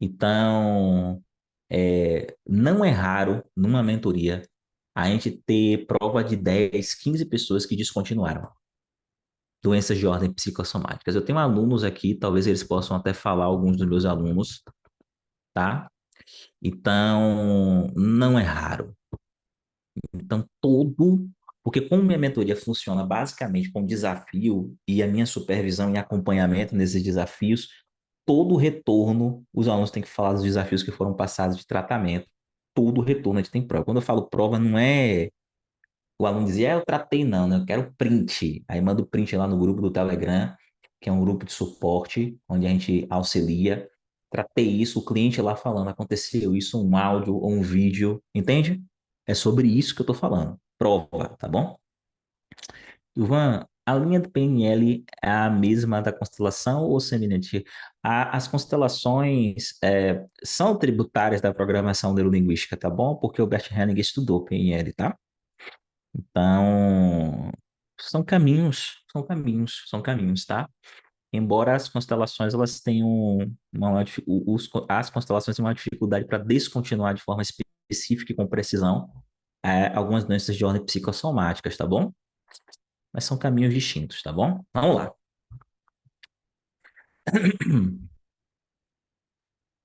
Então, não é raro, numa mentoria, a gente ter prova de 10, 15 pessoas que descontinuaram doenças de ordem psicossomáticas. Eu tenho alunos aqui, talvez eles possam até falar, alguns dos meus alunos, tá? Então, não é raro. Então, porque como minha mentoria funciona basicamente com desafio e a minha supervisão e acompanhamento nesses desafios, todo retorno, os alunos têm que falar dos desafios que foram passados de tratamento. Todo retorno a gente tem prova. Quando eu falo prova, não é o aluno dizia, eu tratei não, né? Eu quero print. Aí manda o print lá no grupo do Telegram, que é um grupo de suporte, onde a gente auxilia. Tratei isso, o cliente lá falando, aconteceu isso, um áudio ou um vídeo, entende? É sobre isso que eu tô falando. Prova, tá bom? Ivan, a linha do PNL é a mesma da constelação ou semelhante? As constelações são tributárias da programação neurolinguística, tá bom? Porque o Bert Hellinger estudou PNL, tá? Então, são caminhos, tá? Embora as constelações elas tenham as constelações têm uma dificuldade para descontinuar de forma específica e com precisão algumas doenças de ordem psicossomáticas, tá bom? Mas são caminhos distintos, tá bom? Vamos lá.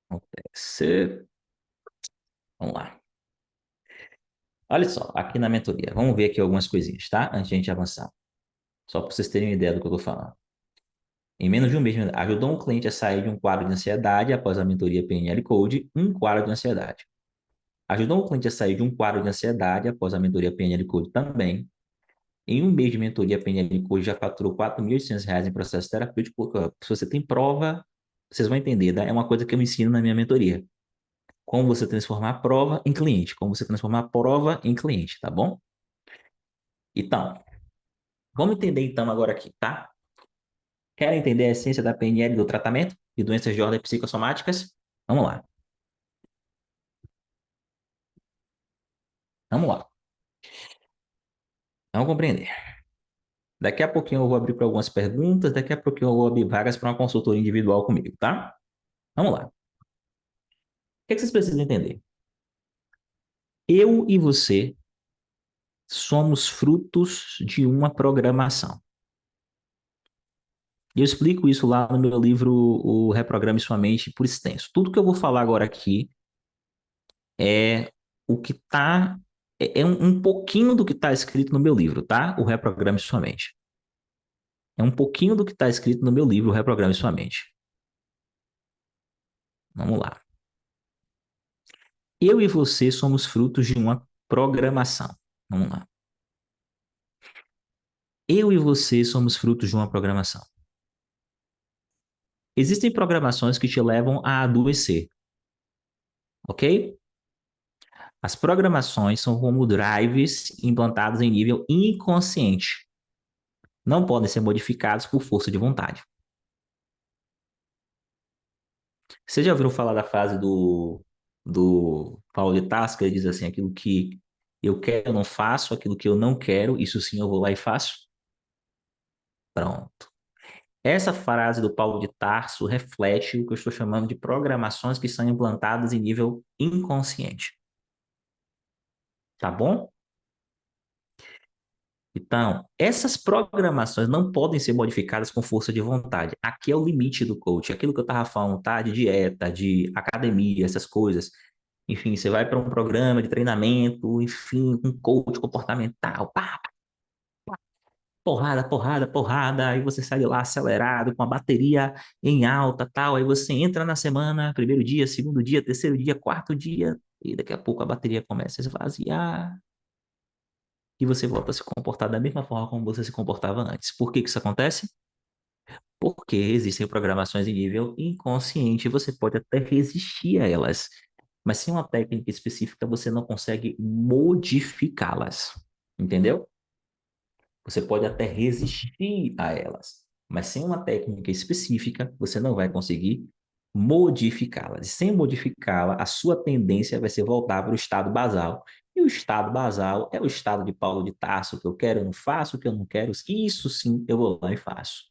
Acontece. Vamos lá. Olha só, aqui na mentoria. Vamos ver aqui algumas coisinhas, tá? Antes de a gente avançar. Só para vocês terem uma ideia do que eu tô falando. Em menos de um mês, ajudou um cliente a sair de um quadro de ansiedade após a mentoria PNL Code, um quadro de ansiedade. Ajudou um cliente a sair de um quadro de ansiedade após a mentoria PNL Code também. Em um mês de mentoria PNL Code, já faturou R$ 4.800 em processo terapêutico. Se você tem prova, vocês vão entender, tá? É uma coisa que eu ensino na minha mentoria. Como você transformar a prova em cliente, como você transformar a prova em cliente, tá bom? Então, vamos entender então agora aqui, tá? Querem entender a essência da PNL do tratamento de doenças de ordem psicossomáticas? Vamos lá. Vamos lá. Vamos compreender. Daqui a pouquinho eu vou abrir para algumas perguntas, daqui a pouquinho eu vou abrir vagas para uma consultoria individual comigo, tá? Vamos lá. O que é que vocês precisam entender? Eu e você somos frutos de uma programação. E eu explico isso lá no meu livro, O Reprograme Sua Mente por extenso. Tudo que eu vou falar agora aqui é o que está. É um pouquinho do que está escrito no meu livro, tá? O Reprograme Sua Mente. É um pouquinho do que está escrito no meu livro, O Reprograme Sua Mente. Vamos lá. Eu e você somos frutos de uma programação. Vamos lá. Eu e você somos frutos de uma programação. Existem programações que te levam a adoecer, ok? As programações são como drives implantados em nível inconsciente. Não podem ser modificados por força de vontade. Você já ouviu falar da frase do Paulo de Tarso, que ele diz assim, aquilo que eu quero eu não faço, aquilo que eu não quero, isso sim eu vou lá e faço? Pronto. Essa frase do Paulo de Tarso reflete o que eu estou chamando de programações que são implantadas em nível inconsciente. Tá bom? Então, essas programações não podem ser modificadas com força de vontade. Aqui é o limite do coach. Aquilo que eu estava falando, tá? De dieta, de academia, essas coisas. Enfim, você vai para um programa de treinamento, enfim, um coach comportamental, pá, porrada, porrada, porrada, aí você sai de lá acelerado, com a bateria em alta, tal, aí você entra na semana, primeiro dia, segundo dia, terceiro dia, quarto dia, e daqui a pouco a bateria começa a esvaziar, e você volta a se comportar da mesma forma como você se comportava antes. Por que que isso acontece? Porque existem programações em nível inconsciente, e você pode até resistir a elas, mas sem uma técnica específica você não consegue modificá-las, entendeu? Você pode até resistir a elas, Mas sem uma técnica específica, você não vai conseguir modificá-la. E sem modificá-la, a sua tendência vai ser voltar para o estado basal. E o estado basal é o estado de Paulo de Tarso, que eu quero, eu não faço, o que eu não quero, isso sim, eu vou lá e faço.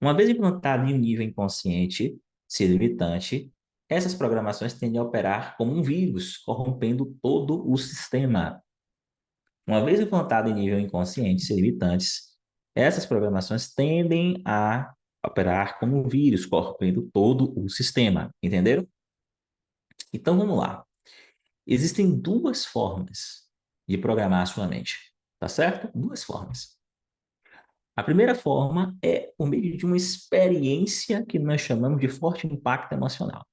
Uma vez implantado em um nível inconsciente, se limitante, essas programações tendem a operar como um vírus, corrompendo todo o sistema. Uma vez implantado em nível inconsciente, se limitantes, essas programações tendem a operar como um vírus, corrompendo todo o sistema. Entenderam? Então vamos lá. Existem duas formas de programar a sua mente, tá certo? Duas formas. A primeira forma é por meio de uma experiência que nós chamamos de forte impacto emocional.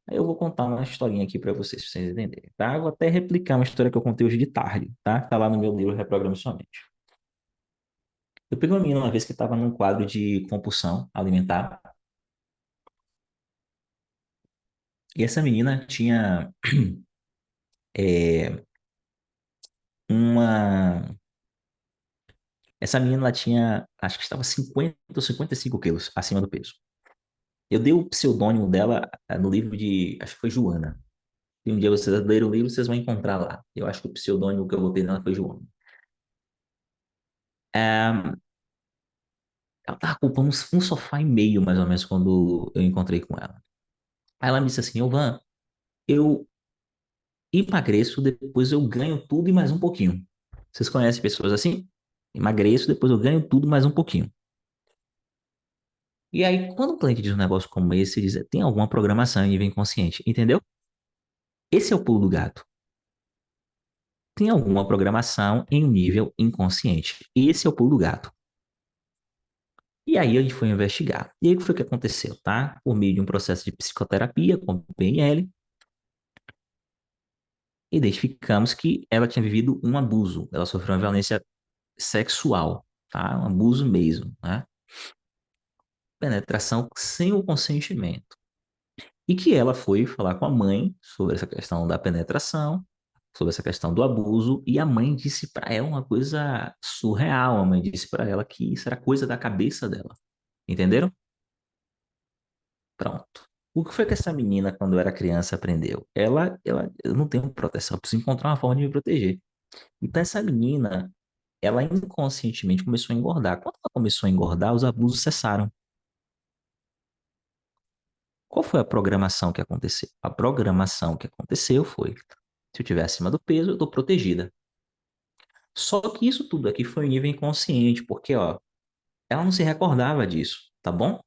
Aí eu vou contar uma historinha aqui para vocês, pra vocês entenderem, tá? Eu vou até replicar uma história que eu contei hoje de tarde, tá? Tá lá no meu livro Reprograme Sua Mente. Eu peguei uma menina uma vez que estava num quadro de compulsão alimentar, e essa menina tinha é, uma... Essa menina, ela tinha, acho que estava 50 ou 55 quilos acima do peso. Eu dei o pseudônimo dela no livro de, acho que foi Joana. E um dia vocês lerem o livro, vocês vão encontrar lá. Eu acho que o pseudônimo que eu botei nela foi Joana. É, ela tava ocupando um sofá e meio, mais ou menos, quando eu encontrei com ela. Aí ela me disse assim, Van, eu emagreço, depois eu ganho tudo e mais um pouquinho. Vocês conhecem pessoas assim? Emagreço, depois eu ganho tudo mais um pouquinho. E aí, quando o cliente diz um negócio como esse, diz, tem alguma programação em nível inconsciente, entendeu? Esse é o pulo do gato. Tem alguma programação em nível inconsciente. Esse é o pulo do gato. E aí a gente foi investigar. E aí o que foi que aconteceu, tá? Por meio de um processo de psicoterapia com PNL, identificamos que ela tinha vivido um abuso. Ela sofreu uma violência sexual, tá? Um abuso mesmo, né? Penetração sem o consentimento. E que ela foi falar com a mãe sobre essa questão da penetração, sobre essa questão do abuso, e a mãe disse para ela uma coisa surreal. A mãe disse para ela que isso era coisa da cabeça dela. Entenderam? Pronto. O que foi que essa menina, quando era criança, aprendeu? Eu não tenho proteção, eu preciso encontrar uma forma de me proteger. Então, essa menina, ela inconscientemente começou a engordar. Quando ela começou a engordar, os abusos cessaram. Qual foi a programação que aconteceu? A programação que aconteceu foi: se eu estiver acima do peso, eu estou protegida. Só que isso tudo aqui foi em nível inconsciente, porque, ó, ela não se recordava disso, tá bom?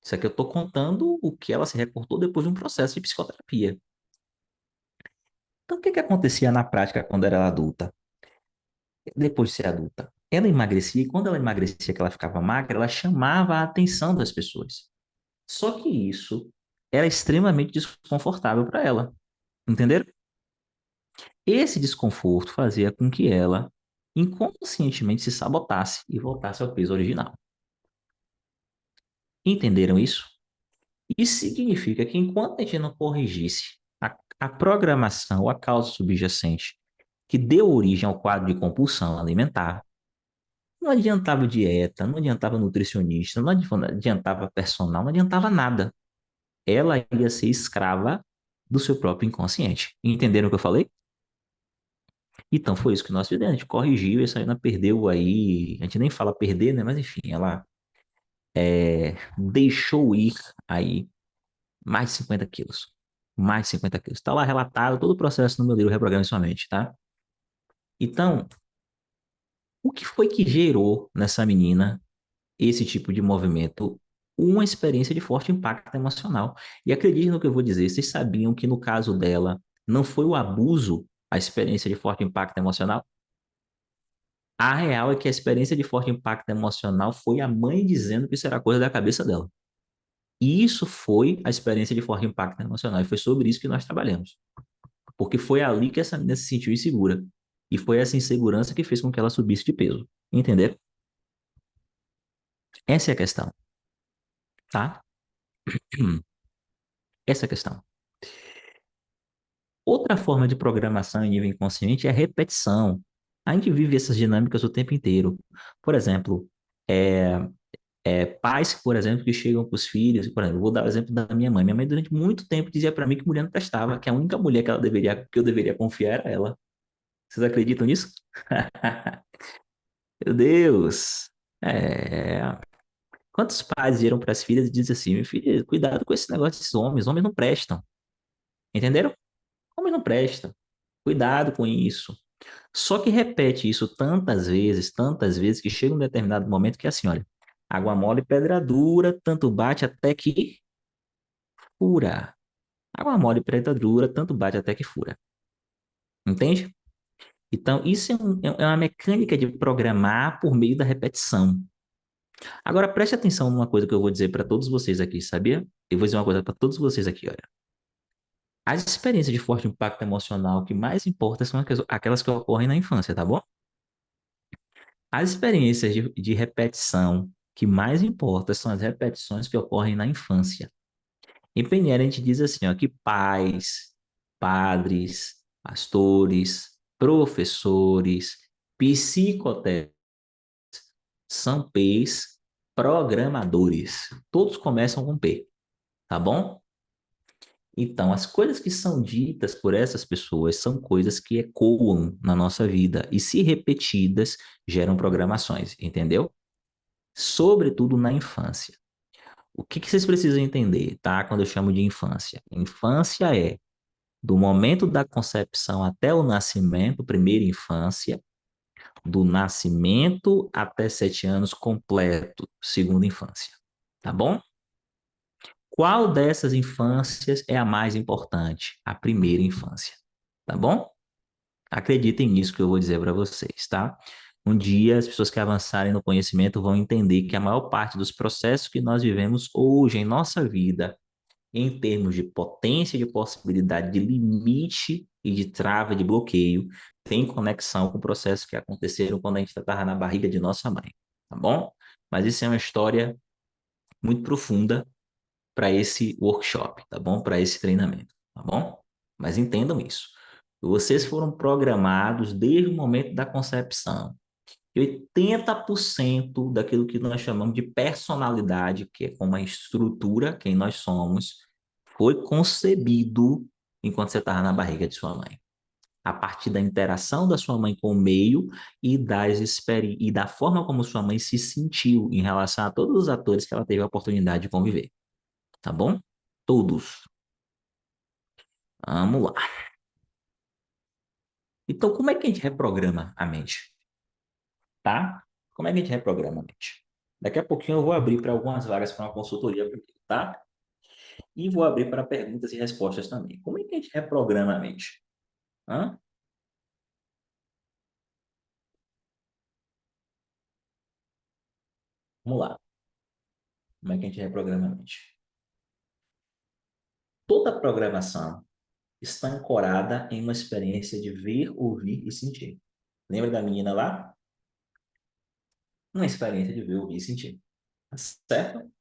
Isso aqui eu estou contando o que ela se recordou depois de um processo de psicoterapia. Então, o que que acontecia na prática quando era adulta? Depois de ser adulta? Ela emagrecia, e quando ela emagrecia, que ela ficava magra, ela chamava a atenção das pessoas. Só que isso era extremamente desconfortável para ela, entenderam? Esse desconforto fazia com que ela inconscientemente se sabotasse e voltasse ao peso original. Entenderam isso? Isso significa que enquanto a gente não corrigisse a programação ou a causa subjacente que deu origem ao quadro de compulsão alimentar, não adiantava dieta, não adiantava nutricionista, não adiantava personal, não adiantava nada. Ela ia ser escrava do seu próprio inconsciente. Entenderam o que eu falei? Então foi isso que nós fizemos. A gente corrigiu e essa ainda perdeu aí. A gente nem fala perder, né? Mas enfim, ela deixou ir aí mais de 50 quilos. Mais de 50 quilos. Está lá relatado todo o processo no meu livro Reprograme Sua Mente, tá? Então, o que foi que gerou nessa menina esse tipo de movimento? Uma experiência de forte impacto emocional. E acredite no que eu vou dizer, vocês sabiam que no caso dela, não foi o abuso a experiência de forte impacto emocional? A real é que a experiência de forte impacto emocional foi a mãe dizendo que isso era coisa da cabeça dela. E isso foi a experiência de forte impacto emocional. E foi sobre isso que nós trabalhamos. Porque foi ali que essa menina se sentiu insegura. E foi essa insegurança que fez com que ela subisse de peso. Entenderam? Essa é a questão, tá? Essa é a questão. Outra forma de programação em nível inconsciente é a repetição. A gente vive essas dinâmicas o tempo inteiro. Por exemplo, Pais, por exemplo, que chegam para os filhos, por exemplo, vou dar o exemplo da minha mãe. Minha mãe, durante muito tempo, dizia para mim que mulher não prestava, que a única mulher que eu deveria confiar era ela. Vocês acreditam nisso? Meu Deus! É... Quantos pais viram para as filhas e dizem assim, minha filha, cuidado com esse negócio desses homens não prestam. Entenderam? Homens não prestam. Cuidado com isso. Só que repete isso tantas vezes, que chega um determinado momento que é assim, olha, água mole e pedra dura, tanto bate até que fura. Água mole e pedra dura, tanto bate até que fura. Entende? Então, isso é uma mecânica de programar por meio da repetição. Agora, preste atenção numa coisa que eu vou dizer para todos vocês aqui, sabia? Eu vou dizer uma coisa para todos vocês aqui, olha. As experiências de forte impacto emocional que mais importam são aquelas que ocorrem na infância, tá bom? As experiências de repetição que mais importam são as repetições que ocorrem na infância. Em PNL, a gente diz assim, ó, que pais, padres, pastores, professores, psicoterapeutas são P's programadores. Todos começam com P, tá bom? Então, as coisas que são ditas por essas pessoas são coisas que ecoam na nossa vida e, se repetidas, geram programações, entendeu? Sobretudo na infância. O que vocês precisam entender, tá? Quando eu chamo de infância. Infância é do momento da concepção até o nascimento, primeira infância, do nascimento até 7 anos completo, segunda infância. Tá bom? Qual dessas infâncias é a mais importante? A primeira infância. Tá bom? Acreditem nisso que eu vou dizer para vocês, tá? Um dia, as pessoas que avançarem no conhecimento vão entender que a maior parte dos processos que nós vivemos hoje em nossa vida, em termos de potência, de possibilidade, de limite e de trava, de bloqueio, tem conexão com processos que aconteceram quando a gente estava na barriga de nossa mãe, tá bom? Mas isso é uma história muito profunda para esse workshop, tá bom? Para esse treinamento, tá bom? Mas entendam isso. Vocês foram programados desde o momento da concepção. 80% daquilo que nós chamamos de personalidade, que é como a estrutura, quem nós somos, foi concebido enquanto você estava na barriga de sua mãe. A partir da interação da sua mãe com o meio e da forma como sua mãe se sentiu em relação a todos os atores que ela teve a oportunidade de conviver. Tá bom? Todos. Vamos lá. Então, como é que a gente reprograma a mente? Tá? Como é que a gente reprograma a mente? Daqui a pouquinho eu vou abrir para algumas vagas para uma consultoria comigo, tá? E vou abrir para perguntas e respostas também. Como é que a gente reprograma a mente? Hã? Vamos lá. Como é que a gente reprograma a mente? Toda programação está ancorada em uma experiência de ver, ouvir e sentir. Lembra da menina lá? Uma experiência de ver, ouvir e sentir. Tá certo?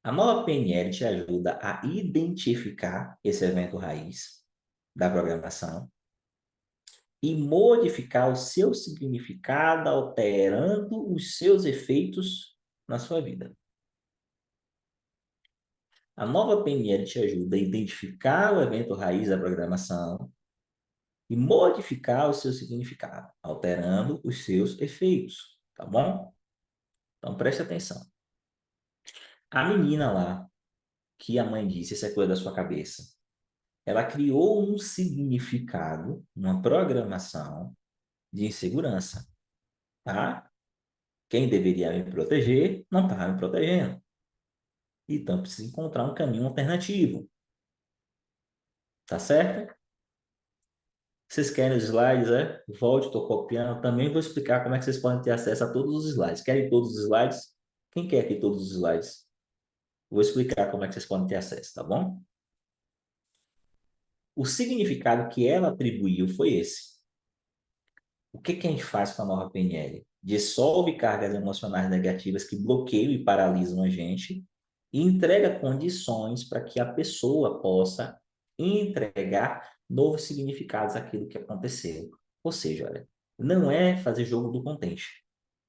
A nova PNL te ajuda a identificar esse evento raiz da programação e modificar o seu significado, alterando os seus efeitos na sua vida. A nova PNL te ajuda a identificar o evento raiz da programação e modificar o seu significado, alterando os seus efeitos, tá bom? Então preste atenção. A menina lá, que a mãe disse, isso é coisa da sua cabeça, ela criou um significado, uma programação de insegurança, tá? Quem deveria me proteger não estava me protegendo. Então, precisa encontrar um caminho alternativo, tá certo? Vocês querem os slides, é? Volte, estou copiando. Também vou explicar como é que vocês podem ter acesso a todos os slides. Querem todos os slides? Quem quer aqui todos os slides? Vou explicar como é que vocês podem ter acesso, tá bom? O significado que ela atribuiu foi esse. O que que a gente faz com a nova PNL? Dissolve cargas emocionais negativas que bloqueiam e paralisam a gente e entrega condições para que a pessoa possa entregar novos significados àquilo que aconteceu. Ou seja, olha, não é fazer jogo do contente.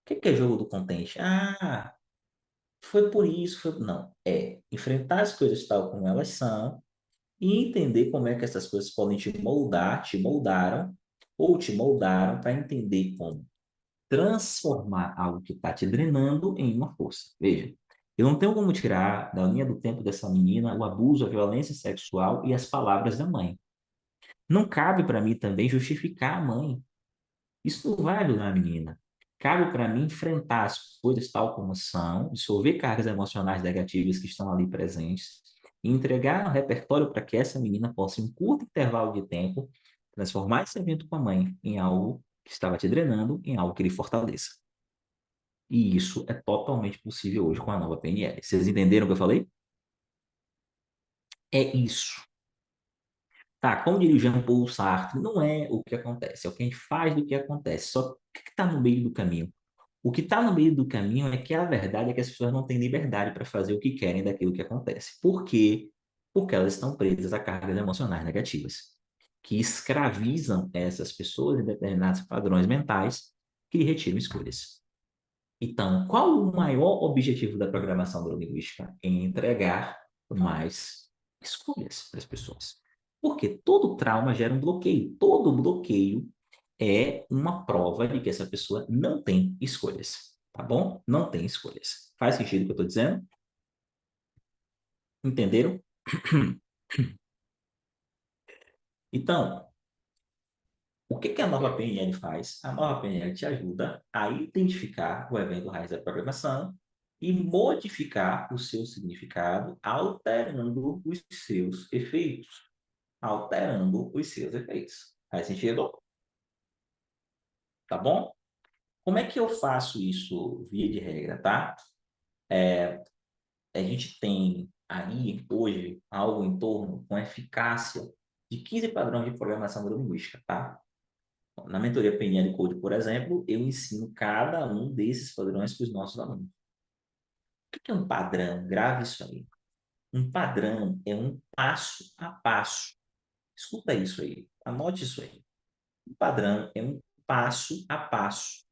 que é jogo do contente? Ah, foi por isso, foi... Não, é enfrentar as coisas tal como elas são e entender como é que essas coisas podem te moldar, te moldaram, ou te moldaram para entender como transformar algo que está te drenando em uma força. Veja, eu não tenho como tirar da linha do tempo dessa menina o abuso, a violência sexual e as palavras da mãe. Não cabe para mim também justificar a mãe. Isso não vai ajudar a menina. Cabe para mim enfrentar as coisas tal como são, dissolver cargas emocionais negativas que estão ali presentes e entregar um repertório para que essa menina possa, em um curto intervalo de tempo, transformar esse evento com a mãe em algo que estava te drenando, em algo que lhe fortaleça. E isso é totalmente possível hoje com a nova PNL. Vocês entenderam o que eu falei? É isso. Tá, como diria o Jean-Paul Sartre, não é o que acontece, é o que a gente faz do que acontece. Só que o que está no meio do caminho? O que está no meio do caminho é que a verdade é que as pessoas não têm liberdade para fazer o que querem daquilo que acontece. Por quê? Porque elas estão presas a cargas emocionais negativas, que escravizam essas pessoas em determinados padrões mentais que lhe retiram escolhas. Então, qual o maior objetivo da programação neurolinguística? Em entregar mais escolhas para as pessoas. Porque todo trauma gera um bloqueio. Todo bloqueio é uma prova de que essa pessoa não tem escolhas, tá bom? Não tem escolhas. Faz sentido o que eu estou dizendo? Entenderam? Então, o que que a nova PNL faz? A nova PNL te ajuda a identificar o evento raiz da programação e modificar o seu significado, alterando os seus efeitos. Alterando os seus efeitos. Faz sentido? Tá bom? Como é que eu faço isso via de regra, tá? A gente tem aí, hoje, algo em torno com eficácia de 15 padrões de programação neurolinguística, tá? Na mentoria PNL Code, por exemplo, eu ensino cada um desses padrões para os nossos alunos. O que é um padrão? Grave isso aí. Um padrão é um passo a passo. Escuta isso aí. Anote isso aí. Um padrão é um passo a passo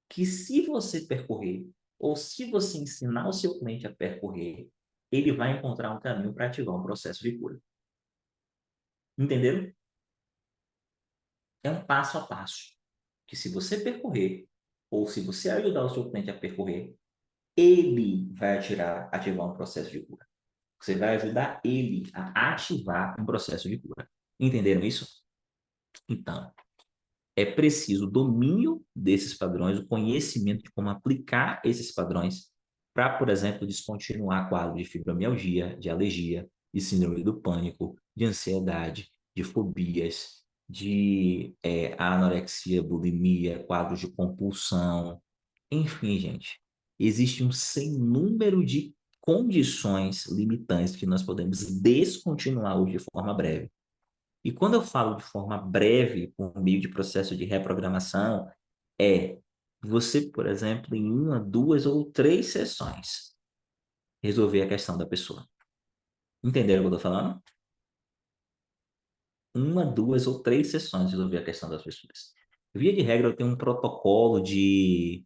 que, se você percorrer ou se você ensinar o seu cliente a percorrer, ele vai encontrar um caminho para ativar um processo de cura. Entenderam? É um passo a passo que, se você percorrer ou se você ajudar o seu cliente a percorrer, ele vai ativar um processo de cura. Você vai ajudar ele a ativar um processo de cura. Entenderam isso? Então, é preciso o domínio desses padrões, o conhecimento de como aplicar esses padrões para, por exemplo, descontinuar quadros de fibromialgia, de alergia, de síndrome do pânico, de ansiedade, de fobias, de anorexia, bulimia, quadros de compulsão. Enfim, gente, existe um sem número de condições limitantes que nós podemos descontinuar hoje de forma breve. E quando eu falo de forma breve, por meio de processo de reprogramação, é você, por exemplo, em uma, duas ou três sessões, resolver a questão da pessoa. Entenderam o que eu estou falando? Uma, duas ou três sessões resolver a questão das pessoas. Via de regra, eu tenho um protocolo de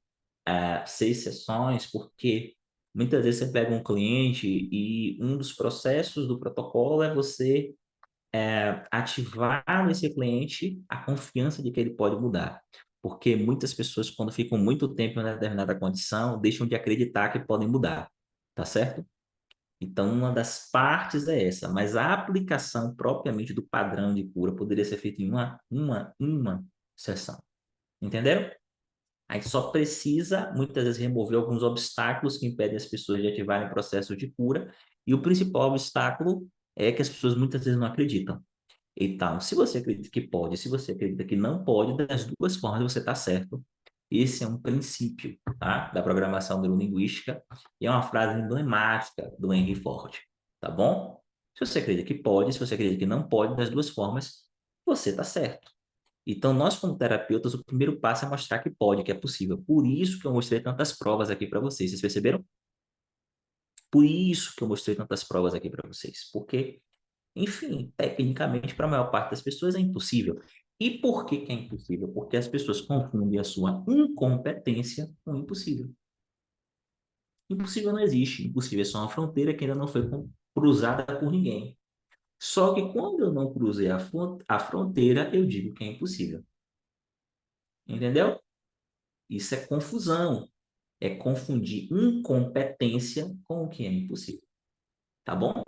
6 sessões, porque muitas vezes você pega um cliente e um dos processos do protocolo é você ativar nesse cliente a confiança de que ele pode mudar. Porque muitas pessoas, quando ficam muito tempo em uma determinada condição, deixam de acreditar que podem mudar, tá certo? Então, uma das partes é essa, mas a aplicação propriamente do padrão de cura poderia ser feita em uma sessão. Entenderam? Aí só precisa, muitas vezes, remover alguns obstáculos que impedem as pessoas de ativarem o processo de cura, e o principal obstáculo é que as pessoas muitas vezes não acreditam. Então, se você acredita que pode, se você acredita que não pode, das duas formas você está certo. Esse é um princípio, tá? Da programação neurolinguística e é uma frase emblemática do Henry Ford, tá bom? Se você acredita que pode, se você acredita que não pode, das duas formas, você está certo. Então, nós como terapeutas, o primeiro passo é mostrar que pode, que é possível. Por isso que eu mostrei tantas provas aqui para vocês. Vocês perceberam? Por isso que eu mostrei tantas provas aqui para vocês. Porque, enfim, tecnicamente, para a maior parte das pessoas é impossível. E por que que é impossível? Porque as pessoas confundem a sua incompetência com impossível. Impossível não existe. Impossível é só uma fronteira que ainda não foi cruzada por ninguém. Só que quando eu não cruzei a fronteira, eu digo que é impossível. Entendeu? Isso é confusão. É confundir incompetência com o que é impossível. Tá bom?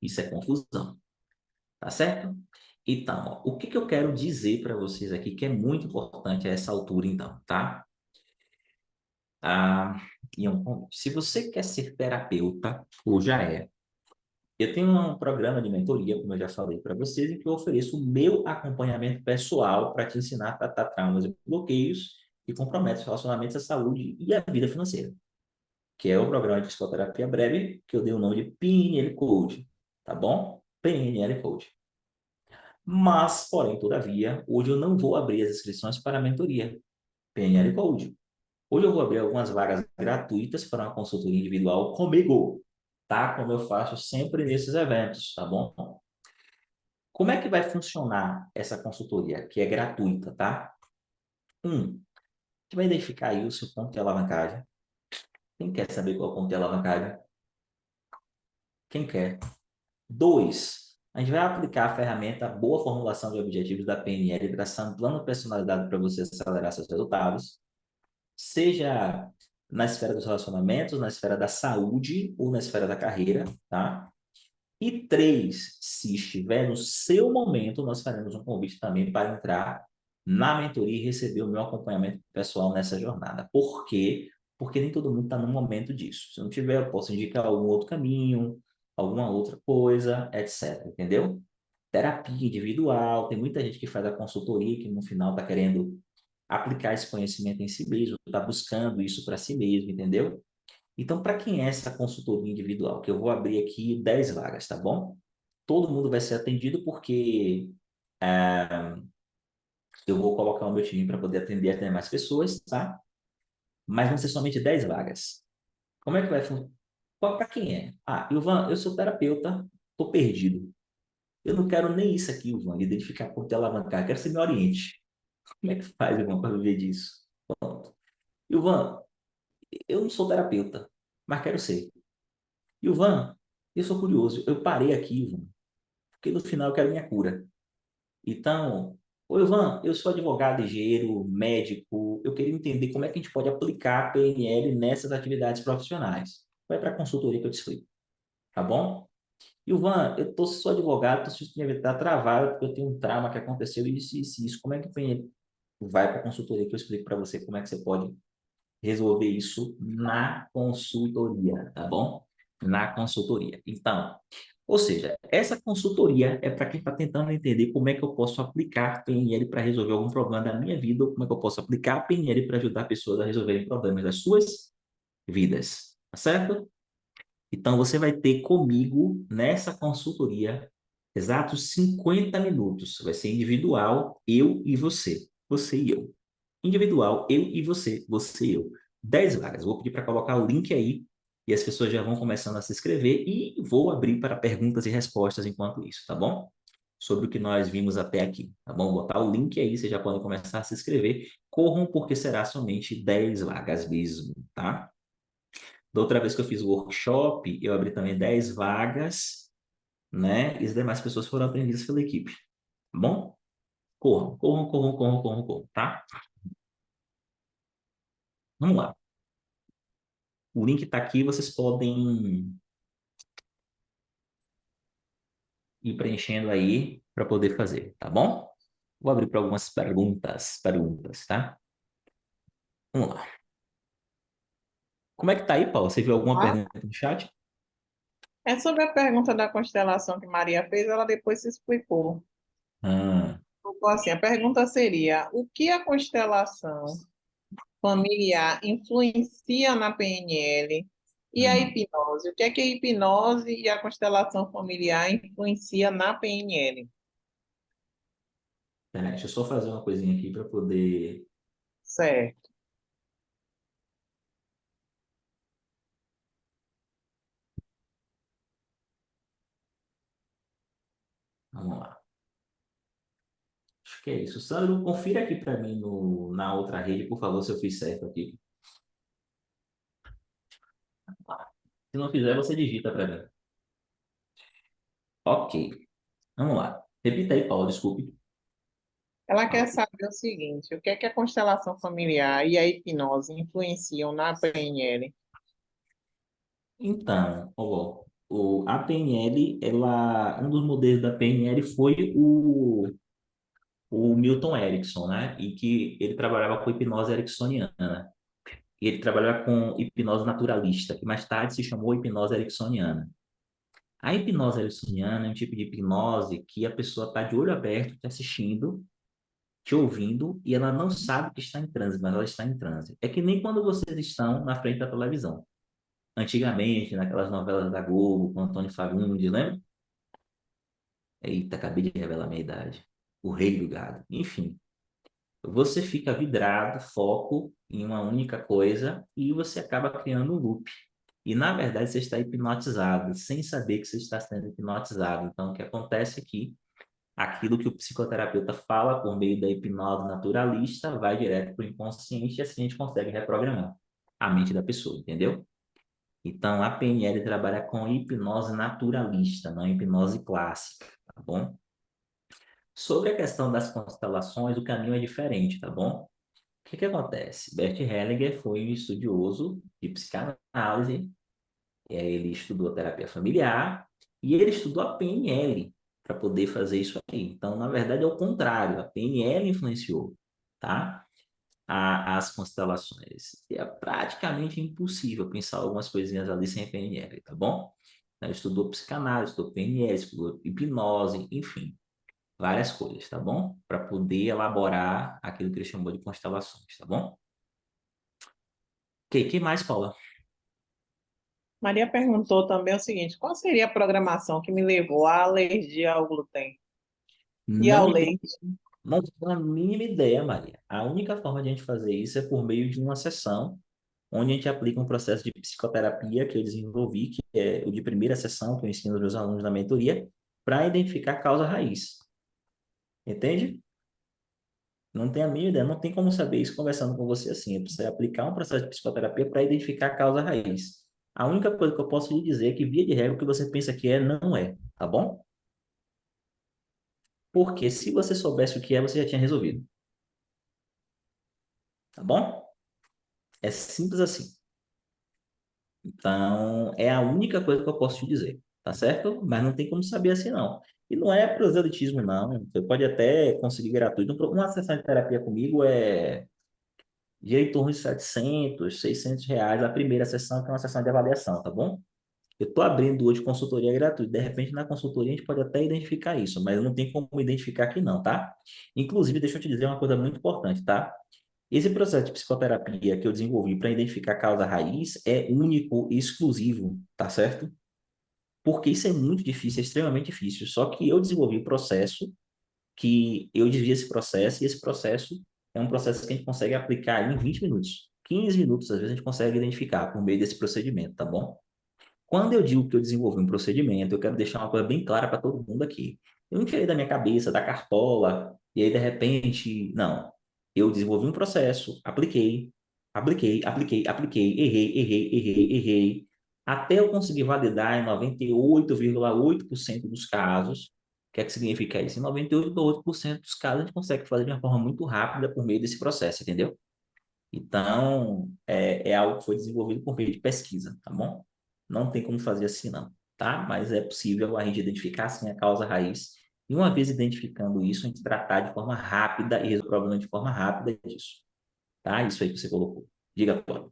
Isso é confusão. Tá certo? Então, ó, o que que eu quero dizer para vocês aqui que é muito importante a essa altura, então, tá? Ah, se você quer ser terapeuta, ou já é, eu tenho um programa de mentoria, como eu já falei para vocês, em que eu ofereço o meu acompanhamento pessoal para te ensinar a tratar traumas e bloqueios que comprometem os relacionamentos, a saúde e a vida financeira, que é o programa de psicoterapia breve, que eu dei o nome de PNL Code, tá bom? PNL Code. Mas, porém, todavia, hoje eu não vou abrir as inscrições para a mentoria PNL Code. Hoje eu vou abrir algumas vagas gratuitas para uma consultoria individual comigo, tá? Como eu faço sempre nesses eventos, tá bom? Como é que vai funcionar essa consultoria, que é gratuita, tá? A gente vai identificar aí o seu ponto de alavancagem. Quem quer saber qual é o ponto de alavancagem? Quem quer? Dois, a gente vai aplicar a ferramenta Boa Formulação de Objetivos da PNL, traçando um plano personalizado para você acelerar seus resultados, seja na esfera dos relacionamentos, na esfera da saúde ou na esfera da carreira, tá? E três, se estiver no seu momento, nós faremos um convite também para entrar na mentoria e receber o meu acompanhamento pessoal nessa jornada. Por quê? Porque nem todo mundo está no momento disso. Se não tiver, eu posso indicar algum outro caminho, alguma outra coisa, etc. Entendeu? Terapia individual, tem muita gente que faz a consultoria que no final está querendo aplicar esse conhecimento em si mesmo, está buscando isso para si mesmo, entendeu? Então, para quem é essa consultoria individual? Que eu vou abrir aqui 10 vagas, tá bom? Todo mundo vai ser atendido porque eu vou colocar o meu time para poder atender até mais pessoas, tá? Mas vão ser somente 10 vagas. Como é que vai funcionar? Para quem é? Ah, Ilvan, eu sou terapeuta, tô perdido. Eu não quero nem isso aqui, Ilvan, identificar por te alavancar, quero que você me oriente. Como é que faz, Ilvan, para viver disso? Pronto. Ilvan, eu não sou terapeuta, mas quero ser. Ilvan, eu sou curioso, eu parei aqui, Ilvan, porque no final eu quero minha cura. Então, ô Ivan, eu sou advogado, engenheiro, médico, eu queria entender como é que a gente pode aplicar a PNL nessas atividades profissionais. Vai para a consultoria que eu te explico, tá bom? Ivan, sou advogado, estou sentindo minha vida está travada porque eu tenho um trauma que aconteceu e isso. Como é que a PNL vai para a consultoria que eu explico para você como é que você pode resolver isso na consultoria, tá bom? Na consultoria. Então, ou seja, essa consultoria é para quem está tentando entender como é que eu posso aplicar PNL para resolver algum problema da minha vida, ou como é que eu posso aplicar PNL para ajudar pessoas a resolverem problemas das suas vidas, tá certo? Então, você vai ter comigo nessa consultoria exatos 50 minutos. Vai ser individual, eu e você. Você e eu. Individual, eu e você. Você e eu. 10 vagas. Vou pedir para colocar o link aí e as pessoas já vão começando a se inscrever e vou abrir para perguntas e respostas enquanto isso, tá bom? Sobre o que nós vimos até aqui, tá bom? Vou botar o link aí, vocês já podem começar a se inscrever. Corram porque será somente 10 vagas mesmo, tá? Da outra vez que eu fiz o workshop, eu abri também 10 vagas, né? E as demais pessoas foram atendidas pela equipe, tá bom? Corram, corram, corram, corram, corram, corram, tá? Vamos lá. O link está aqui, vocês podem ir preenchendo aí para poder fazer, tá bom? Vou abrir para algumas perguntas, tá? Vamos lá. Como é que tá aí, Paulo? Você viu alguma Ah, pergunta no chat? é sobre a pergunta da constelação que Maria fez, ela depois se explicou. Ah, Ficou assim, a pergunta seria: o que a constelação familiar influencia na PNL e a hum. hipnose? O que a hipnose e a constelação familiar influencia na PNL? Peraí, deixa eu só fazer uma coisinha aqui para poder. Certo. Vamos lá. Acho que é isso. Sandro, confira aqui para mim na outra rede, por favor, se eu fiz certo aqui. Se não fizer, você digita para mim. Ok, vamos lá. Repita aí, Paulo, desculpe. Ela quer Ok. saber o seguinte: o que é a constelação familiar e a hipnose influenciam na PNL? Então, ó, a PNL, um dos modelos da PNL foi o Milton Erickson, né? E que ele trabalhava com hipnose ericksoniana. E ele trabalhava com hipnose naturalista, que mais tarde se chamou hipnose ericksoniana. A hipnose ericksoniana é um tipo de hipnose que a pessoa está de olho aberto, te assistindo, te ouvindo, e ela não sabe que está em transe, mas ela está em transe. É que nem quando vocês estão na frente da televisão. Antigamente, naquelas novelas da Globo, com Antônio Fagundes, lembra? Eita, acabei de revelar a minha idade. O Rei do Gado. Enfim, você fica vidrado, foco em uma única coisa e você acaba criando um loop. E, na verdade, você está hipnotizado, sem saber que você está sendo hipnotizado. Então, o que acontece é que aquilo que o psicoterapeuta fala por meio da hipnose naturalista vai direto para o inconsciente e assim a gente consegue reprogramar a mente da pessoa, entendeu? Então, a PNL trabalha com hipnose naturalista, não hipnose clássica, tá bom? Sobre a questão das constelações, o caminho é diferente, tá bom? O que que acontece? Bert Hellinger foi um estudioso de psicanálise, ele estudou terapia familiar e ele estudou a PNL para poder fazer isso aí. Então, na verdade, é o contrário, a PNL influenciou, tá? As constelações. E é praticamente impossível pensar algumas coisinhas ali sem PNL, tá bom? Então, ele estudou psicanálise, estudou PNL, estudou hipnose, enfim, várias coisas, tá bom? Para poder elaborar aquilo que ele chamou de constelações, tá bom? Ok, que mais, Paula? Maria perguntou também o seguinte: qual seria a programação que me levou à alergia ao glúten e ao Não tenho, leite? não tenho a mínima ideia, Maria. A única forma de a gente fazer isso é por meio de uma sessão, onde a gente aplica um processo de psicoterapia que eu desenvolvi, que é o de primeira sessão, que eu ensino aos meus alunos na mentoria, para identificar a causa raiz. Entende? Não tem a mínima ideia, não tem como saber isso conversando com você assim. Eu preciso aplicar um processo de psicoterapia para identificar a causa raiz. A única coisa que eu posso lhe dizer é que, via de regra, o que você pensa que é, não é, tá bom? Porque se você soubesse o que é, você já tinha resolvido, tá bom? É simples assim. Então, é a única coisa que eu posso te dizer, tá certo? Mas não tem como saber assim, não. E não é proselitismo, não. Você pode até conseguir gratuito. Uma sessão de terapia comigo é de em torno de 700, 600 reais a primeira sessão, que é uma sessão de avaliação, tá bom? Eu estou abrindo hoje consultoria gratuita. De repente, na consultoria, a gente pode até identificar isso, mas não tem como identificar aqui, não, tá? Inclusive, deixa eu te dizer uma coisa muito importante, tá? Esse processo de psicoterapia que eu desenvolvi para identificar a causa raiz é único e exclusivo, tá certo? Porque isso é muito difícil, é extremamente difícil. Só que eu desenvolvi o processo, que eu desvio esse processo, e esse processo é um processo que a gente consegue aplicar em 20 minutos. 15 minutos, às vezes, a gente consegue identificar por meio desse procedimento, tá bom? Quando eu digo que eu desenvolvi um procedimento, eu quero deixar uma coisa bem clara para todo mundo aqui. Eu não tirei da minha cabeça, da cartola, e aí de repente, não. Eu desenvolvi um processo, apliquei, errei, até eu conseguir validar em 98,8% dos casos. O que é que significa isso? Em 98,8% dos casos, a gente consegue fazer de uma forma muito rápida por meio desse processo, entendeu? Então, é algo que foi desenvolvido por meio de pesquisa, tá bom? Não tem como fazer assim, não, tá? Mas é possível a gente identificar, sim, a causa raiz. E uma vez identificando isso, a gente tratar de forma rápida e resolver o problema de forma rápida disso, tá? Isso aí que você colocou. Diga, Tony.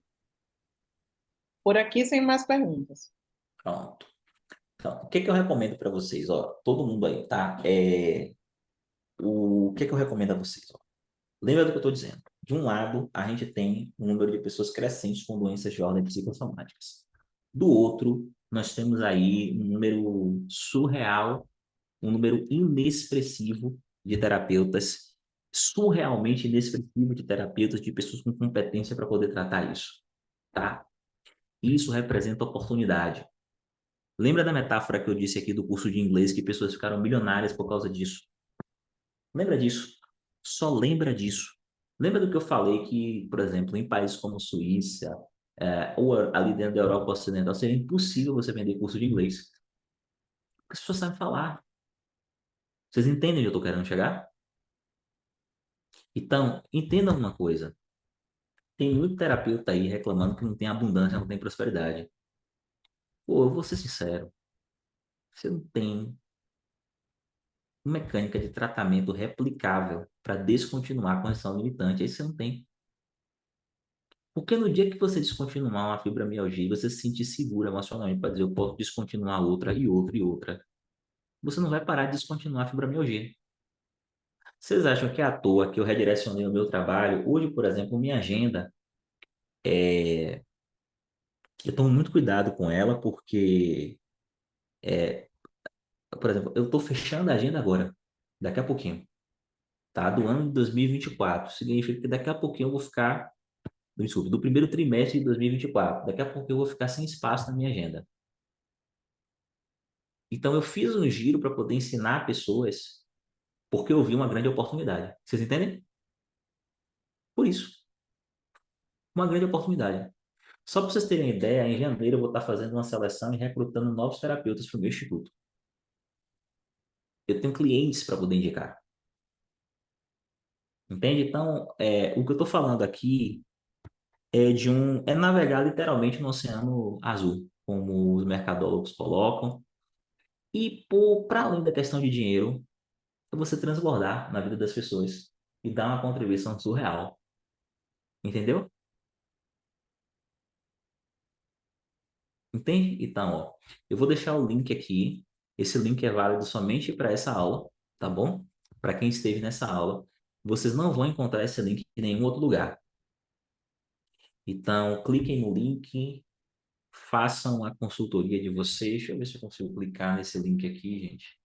Por aqui, sem mais perguntas. Pronto. Então, o que que eu recomendo para vocês? Ó, todo mundo aí, tá? O que que eu recomendo a vocês? Ó? Lembra do que eu estou dizendo? De um lado, a gente tem um número de pessoas crescentes com doenças de ordem psicossomáticas. Do outro, nós temos aí um número surreal, um número inexpressivo de terapeutas, surrealmente inexpressivo de terapeutas, de pessoas com competência para poder tratar isso, tá? Isso representa oportunidade. Lembra da metáfora que eu disse aqui do curso de inglês que pessoas ficaram milionárias por causa disso? Lembra disso? Só lembra disso. Lembra do que eu falei que, por exemplo, em países como Suíça, ou ali dentro da Europa Ocidental, seria impossível você vender curso de inglês. Porque as pessoas sabem falar. Vocês entendem onde eu estou querendo chegar? Então, entendam uma coisa. Tem muito terapeuta aí reclamando que não tem abundância, não tem prosperidade. Pô, eu vou ser sincero. Você não tem mecânica de tratamento replicável para descontinuar a condição limitante. Aí você não tem. Porque no dia que você descontinuar uma fibromialgia, você se sentir seguro emocionalmente para dizer eu posso descontinuar outra e outra e outra, você não vai parar de descontinuar a fibromialgia. Vocês acham que é à toa que eu redirecionei o meu trabalho? Hoje, por exemplo, minha agenda, eu tomo muito cuidado com ela, porque, por exemplo, eu estou fechando a agenda agora, daqui a pouquinho, tá? Do ano de 2024. Significa que daqui a pouquinho eu vou ficar, desculpa, do primeiro trimestre de 2024. Daqui a pouco eu vou ficar sem espaço na minha agenda. Então, eu fiz um giro para poder ensinar pessoas, porque eu vi uma grande oportunidade. Vocês entendem? Por isso, uma grande oportunidade. Só para vocês terem ideia, em janeiro eu vou estar fazendo uma seleção e recrutando novos terapeutas para o meu instituto. Eu tenho clientes para poder indicar. Entende? Então, o que eu estou falando aqui é navegar literalmente no oceano azul, como os mercadólogos colocam. E, para além da questão de dinheiro, é você transbordar na vida das pessoas e dar uma contribuição surreal. Entendeu? Entende? Então, ó, eu vou deixar o link aqui. Esse link é válido somente para essa aula, tá bom? Para quem esteve nessa aula. Vocês não vão encontrar esse link em nenhum outro lugar. Então, cliquem no link, façam a consultoria de vocês. Deixa eu ver se eu consigo clicar nesse link aqui, gente.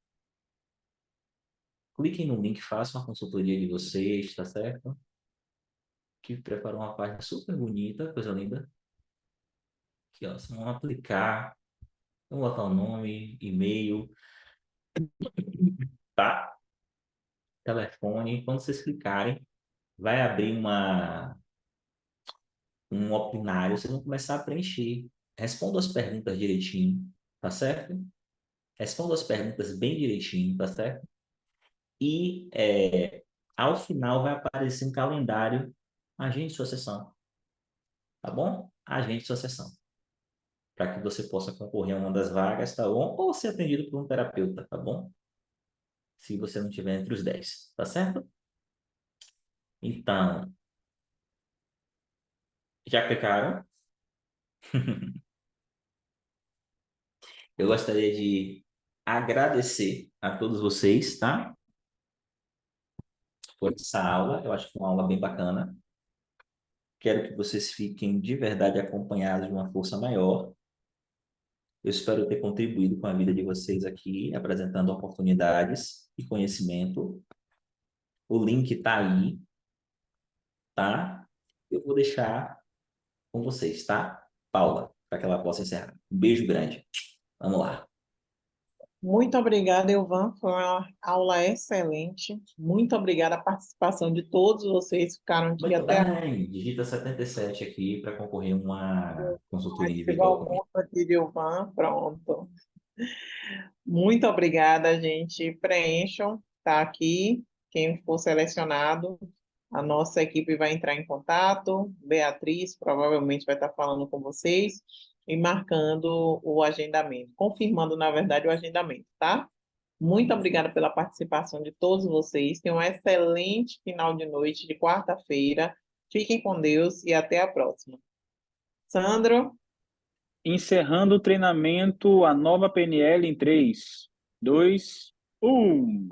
Cliquem no link, façam a consultoria de vocês, tá certo? Que preparou uma página super bonita, coisa linda. Aqui, ó, vocês vão aplicar, vão botar o nome, e-mail, tá? Telefone. Quando vocês clicarem, vai abrir um opinário, vocês vão começar a preencher. Responda as perguntas direitinho, tá certo? Responda as perguntas bem direitinho, tá certo? E ao final vai aparecer um calendário, agende sua sessão, tá bom? Agende sua sessão, para que você possa concorrer a uma das vagas, tá bom? Ou ser atendido por um terapeuta, tá bom? Se você não tiver entre os 10, tá certo? Então, já clicaram? Eu gostaria de agradecer a todos vocês, tá? Por essa aula. Eu acho que foi uma aula bem bacana. Quero que vocês fiquem de verdade acompanhados de uma força maior. Eu espero ter contribuído com a vida de vocês aqui, apresentando oportunidades e conhecimento. O link está aí, tá? Eu vou deixar com vocês, tá? Paula, para que ela possa encerrar. Um beijo grande. Vamos lá. Muito obrigada, Elvan. Foi uma aula excelente. Muito obrigada a participação de todos vocês que ficaram aqui Muito até agora. bem. Digita 77 aqui para concorrer a uma consultoria Chegou individual o comigo. ponto aqui de Elvan. Pronto. Muito obrigada, gente. Preencham, tá aqui. Quem for selecionado, a nossa equipe vai entrar em contato. Beatriz provavelmente vai estar falando com vocês e marcando o agendamento, confirmando, na verdade, o agendamento, tá? Muito obrigada pela participação de todos vocês. Tenham um excelente final de noite de quarta-feira. Fiquem com Deus e até a próxima. Sandro? Encerrando o treinamento, a nova PNL em 3, 2, 1.